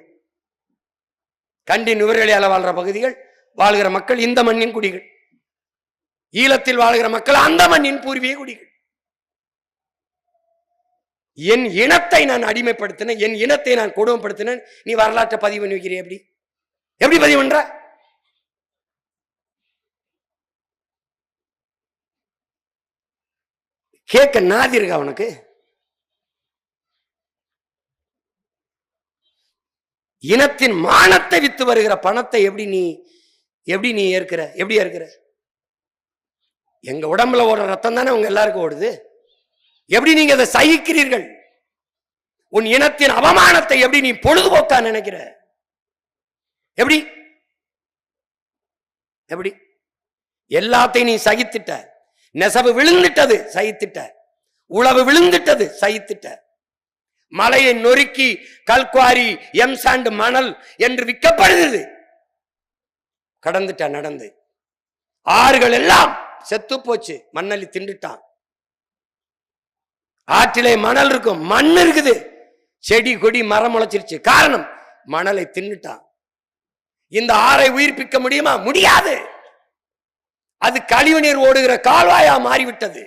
கண்டி நுவரெலியால வாழ்ற பகுதிகள் வாழ்கிற மக்கள் இந்த மண்ணின் குடிகள், ஈழத்தில் வாழ்கிற மக்கள் அந்த மண்ணின் பூர்வீக குடிகள். என் இனத்தை நான் அடிமைப்படுத்தினேன், என் இனத்தை நான் கொடுமைப்படுத்தினேன், நீ வரலாற்றை பதிவு பண்ணி வைக்கிற? எப்படி பதிவு பண்ற? கேட்க நாதி இருக்கா உனக்கு? இனத்தின் மானத்தை வித்து வருகிற பணத்தை எப்படி நீ ஏற்கிற? எப்படி ஏற்கிற? எங்க உடம்புல ஓடுற ரத்தம் தானே உங்க எல்லாருக்கும் ஓடுது. எப்படி நீங்க அதை சகிக்கிறீர்கள்? உன் இனத்தின் அவமானத்தை எப்படி நீ பொழுதுபோக்கா நினைக்கிற? எப்படி எப்படி எல்லாத்தையும் நீ சகித்துட்ட. நெசவு விழுந்துட்டது, சகித்துட்ட. உழவு விழுந்துட்டது, சகித்துட்ட. மலையை நொறுக்கி கல்குவாரி, எம்சாண்ட், மணல் என்று விற்கப்படுகிறது, கடந்துட்ட. நடந்து ஆறுகள் எல்லாம் செத்து போச்சு, மண்ணலி திண்டுட்டான். ஆற்றிலே மணல் இருக்கும், மண் இருக்குது, செடி கொடி மரம் முளைச்சிருச்சு. காரணம், மணலை தின்னுட்டான். இந்த ஆறை உயிர்ப்பிக்க முடியுமா? முடியாது. அது கழிவுநீர் ஓடுகிற கால்வாயா மாறிவிட்டது.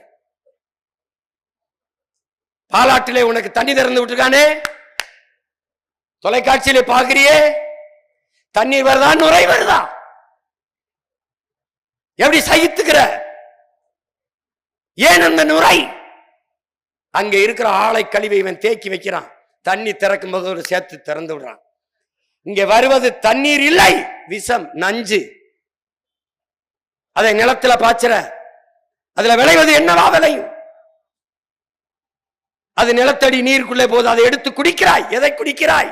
பாலாற்றிலே உனக்கு தண்ணி திறந்து விட்டுருக்கானே, தொலைக்காட்சியிலே பாக்குறியே, தண்ணீர் வருதா நுரை வருதா? எப்படி சகித்துக்கிற? ஏன் அந்த நுரை? அங்க இருக்கிற ஆளை கழிவை இவன் தேக்கி வைக்கிறான். தண்ணி திறக்கும் போது ஒரு சேர்த்து திறந்து விடுறான். இங்க வருவது தண்ணீர் இல்லை, விஷம், நஞ்சு. அதை நிலத்துல பாய்ச்சற, அதுல விளைவது என்னவா விளையும்? அது நிலத்தடி நீருக்குள்ளே போது, அதை எடுத்து குடிக்கிறாய். எதை குடிக்கிறாய்?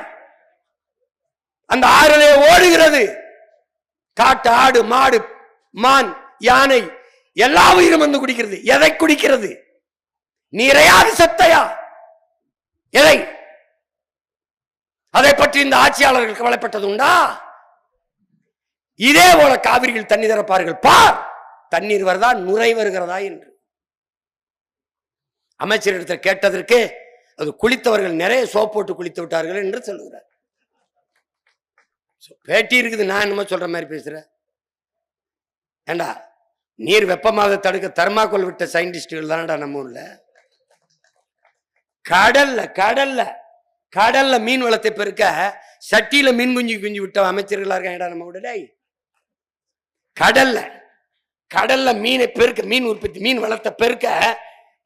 அந்த ஆறிலே ஓடுகிறது. காட்டு ஆடு, மாடு, மான், யானை எல்லா உயிரும் வந்து குடிக்கிறது. எதை குடிக்கிறது? நீரையா விஷத்தையா? எதை? அதை பற்றி இந்த ஆட்சியாளர்கள் கவலைப்பட்டது உண்டா? இதே போல காவிரியில் தண்ணி திறப்பார்கள். பார், தண்ணீர் வருதா நுரை வருகிறதா என்று. அமைச்சரிடத்தில் கேட்டதற்கு அது குளித்தவர்கள் நிறைய சோப் போட்டு குளித்து விட்டார்கள் என்று சொல்லுகிறார். பேட்டி இருக்குது. நான் என்னமோ சொல்ற மாதிரி பேசுறேன். ஏண்டா, நீர் வெப்பமாக தடுக்க தர்மாக்கோல் விட்ட சயின்டிஸ்டுகள் தானடா நம்ம ஊர்ல. கடல்ல மீன் வளத்தை பெருக்க சட்டியில மீன் குஞ்சு விட்ட அமைச்சர்களா இருக்காங்கடா நம்ம ஊர்ல. கடல்ல மீனை பெருக்க, மீன் உற்பத்தி, மீன் வளத்தை பெருக்க.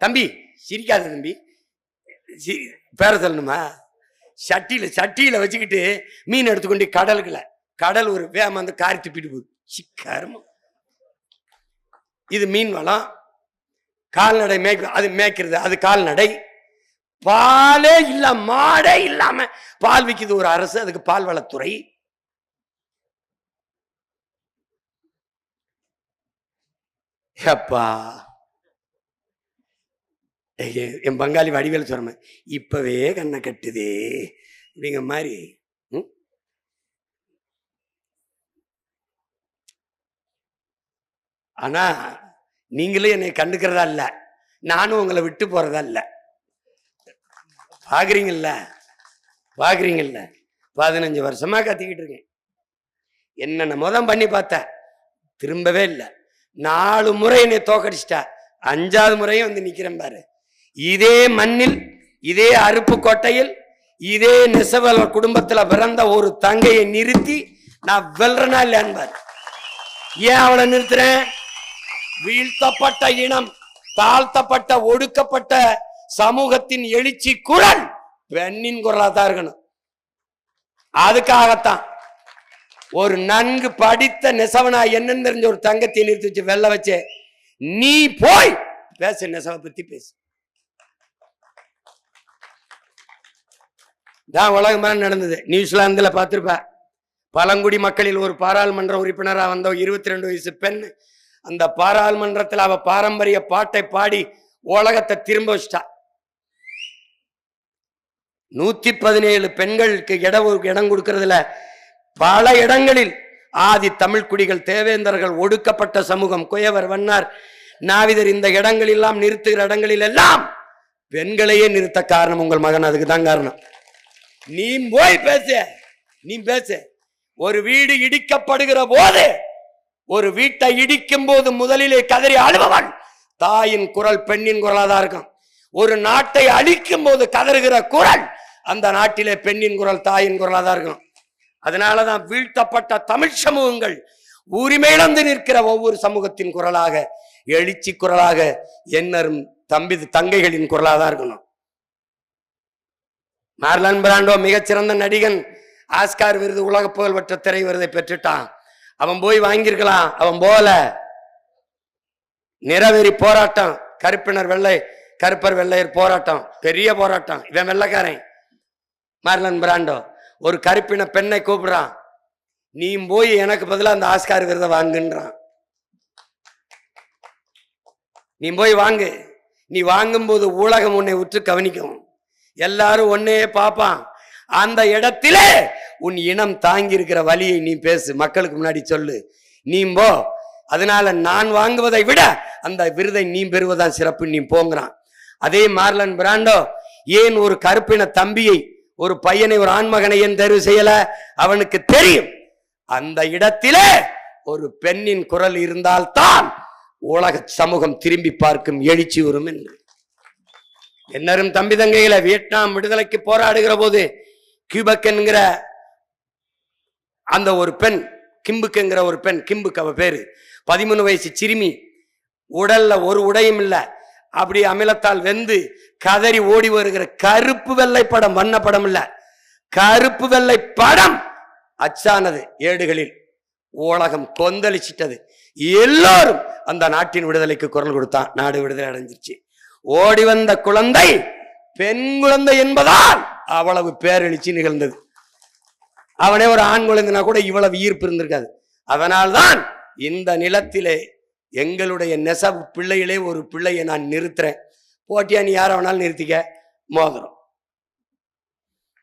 தம்பி சிரிக்காத தம்பி, பேர சொல்லணுமா? சட்டியில வச்சுக்கிட்டு மீன் எடுத்துக்கொண்டு கடல் ஒரு வேம வந்து காரி துப்பிட்டு போகுது. சிக்கரமா. இது மீன் வளம். கால்நடை அது மேய்க்கிறது, அது கால்நடை. பாலே இல்ல, மாடே இல்லாம பால் விக்குது ஒரு அரசு, அதுக்கு பால் வளத்துறை. அப்பா, என் பங்காளி வடிவேல் சொல்ற இப்பவே கண்ணை கட்டுதே அப்படிங்கிற மாதிரி. ஆனா நீங்களும் என்னை கண்டுக்கிறதா இல்ல, நானும் உங்களை விட்டு போறதா இல்ல. பாக்குறீங்கல்ல 15 வருஷமா கத்திக்கிட்டு இருக்கேன். என்னென்ன முதம் பண்ணி பார்த்த, திரும்பவே இல்லை. 4 முறை என்னை தோக்கடிச்சிட்டா, 5வது முறையும் வந்து நிக்கிறேன் பாரு. இதே மண்ணில், இதே அருப்புக்கோட்டையில், இதே நெசவாளர் குடும்பத்துல பிறந்த ஒரு தங்கையை நிறுத்தி நான் வெல்றனா இல்லையான்னு பாரு. ஏன் அவளை நிறுத்துறேன்? வீழ்த்தப்பட்ட இனம், தாழ்த்தப்பட்ட ஒடுக்கப்பட்ட சமூகத்தின் எழுச்சி குரல் பெண்ணின் குரலா தான் இருக்கணும். அதுக்காகத்தான் ஒரு நன்கு படித்த நெசவனா என்னன்னு தெரிஞ்ச ஒரு தங்கத்தை நிறுத்தி வச்சு வெல்ல வச்சு, நீ போய் பேசு, நெசவை பத்தி பேசு. தான் உலகம் நடந்தது. நியூசிலாந்துல பார்த்திருப்ப, பழங்குடி மக்களில் ஒரு பாராளுமன்ற உறுப்பினராக வந்த 22 வயசு பெண், அந்த பாராளுமன்றத்தில் அவ பாரம்பரிய பாட்டை பாடி உலகத்தை திரும்ப வச்சிட்டா. 117 பெண்களுக்கு இடம் கொடுக்கறதுல பல இடங்களில் ஆதி தமிழ் குடிகள், தேவேந்தர்கள், ஒடுக்கப்பட்ட சமூகம், குயவர், வண்ணார், நாவிதர், இந்த இடங்கள் எல்லாம் நிறுத்துகிற இடங்களில் எல்லாம் பெண்களையே நிறுத்த காரணம் உங்கள் மகன். அதுக்கு தான் காரணம். நீ போய் பேசு. ஒரு வீடு இடிக்கப்படுகிற போது, ஒரு வீட்டை இடிக்கும் போது முதலிலே கதறி அழுபவன் தாயின் குரல், பெண்ணின் குரலாதான் இருக்கும். ஒரு நாட்டை அழிக்கும் போது கதறுகிற குரல், அந்த நாட்டிலே பெண்ணின் குரல், தாயின் குரலாதான் இருக்கும். அதனாலதான் வீழ்த்தப்பட்ட தமிழ் சமூகங்கள் உரிமையிழந்து நிற்கிற ஒவ்வொரு சமூகத்தின் குரலாக, எழுச்சி குரலாக, என்னரும் தங்கைகளின் குரலாதான் இருக்கணும். மார்லன் பிராண்டோ மிகச்சிறந்த நடிகன், ஆஸ்கார் விருது, உலக புகழ்பெற்ற திரை விருதை பெற்றுட்டான். அவன் போய் வாங்கியிருக்கலாம், அவன் போல. நிறவெறி போராட்டம், கருப்பினர் வெள்ளை, கருப்பர் வெள்ளையர் போராட்டம், பெரிய போராட்டம். இவன் வெள்ளைக்காரன் மார்லன் பிராண்டோ. ஒரு கருப்பின பெண்ணை கூப்பிடுறான், நீ போய் எனக்கு பதிலாக அந்த ஆஸ்கார் விருதை வாங்குன்றான். நீ போய் வாங்கு. நீ வாங்கும் போது ஊடகம் உன்னை உற்று கவனிக்கும், எல்லாரும் ஒன்னே பார்ப்பான். அந்த இடத்திலே உன் இனம் தாங்கி இருக்கிற வலியை நீ பேசு, மக்களுக்கு முன்னாடி சொல்லு, நீ போ. அதனால நான் வாங்குவதை விட அந்த விருதை நீ பெறுவதான் சிறப்பு, நீ போங்கிறான். அதே மார்லன் பிராண்டோ ஏன் ஒரு கருப்பின தம்பியை ஒரு பையனை, ஒரு ஆண்மகனை ஏன் தேர்வு செய்யல? அவனுக்கு தெரியும் அந்த இடத்திலே ஒரு பெண்ணின் குரல் இருந்தால்தான் உலக சமூகம் திரும்பி பார்க்கும் எழுச்சி வரும் என்று. என்னரும் தம்பி தங்கைகளை வியட்நாம் விடுதலைக்கு போராடுகிற போது கியூபக் என்கிற அந்த ஒரு பெண், கிம்புக் என்கிற ஒரு பெண், கிம்புக் அவ பேரு, 13 வயசு சிறுமி, உடல்ல ஒரு உடையும் இல்லை, அப்படி அமிலத்தால் வெந்து கதறி ஓடி வருகிற கருப்பு வெள்ளை படம், வண்ண படம் இல்ல, கருப்பு வெள்ளை படம் அச்சானது ஏடுகளில். உலகம் கொந்தளிச்சிட்டது. எல்லோரும் அந்த நாட்டின் விடுதலைக்கு குரல் கொடுத்தான். நாடு விடுதலை அடைஞ்சிருச்சு. ஓடி வந்த குழந்தை பெண் குழந்தை என்பதால் அவ்வளவு பேரெழுச்சி நிகழ்ந்தது. அவனே ஒரு ஆண் குழந்தைனா கூட இவ்வளவு ஈர்ப்பு இருந்திருக்காது. அதனால்தான் இந்த நிலத்திலே எங்களுடைய நெசவு பிள்ளைகளே ஒரு பிள்ளையை நான் நிறுத்துறேன். போட்டியா நீ யார வேணாலும் நிறுத்திக்க. மோதிரம்.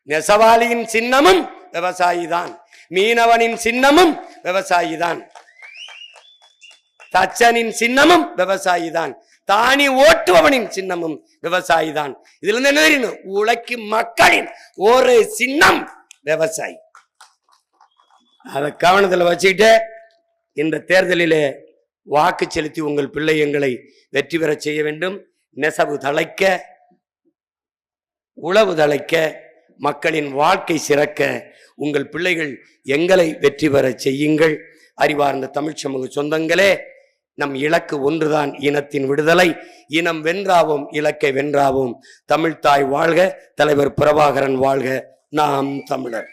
நெசவாளியின் சின்னமும் விவசாயி தான், மீனவனின் சின்னமும் விவசாயி தான், தச்சனின் சின்னமும் விவசாயி தான், தானி ஓட்டுபவனின் சின்னமும் விவசாயி தான். இதுல இருந்து என்ன தெரியணும்? உழைக்கும் மக்களின் ஒரு சின்னம் விவசாயி. அதை கவனத்தில் வச்சுக்கிட்டு இந்த தேர்தலிலே வாக்கு செலுத்தி உங்கள் பிள்ளை எங்களை வெற்றி பெற செய்ய வேண்டும். நெசவு தழைக்க, உழவு தழைக்க, மக்களின் வாழ்க்கை சிறக்க உங்கள் பிள்ளைகள் எங்களை வெற்றி பெற செய்யுங்கள். அறிவார்ந்த தமிழ் சமூக சொந்தங்களே, நம் இலக்கு ஒன்றுதான், இனத்தின் விடுதலை. இனம் வென்றாவோம், இலக்கை வென்றாவோம். தமிழ்தாய் வாழ்க, தலைவர் பிரபாகரன் வாழ்க. நாம் தமிழர்.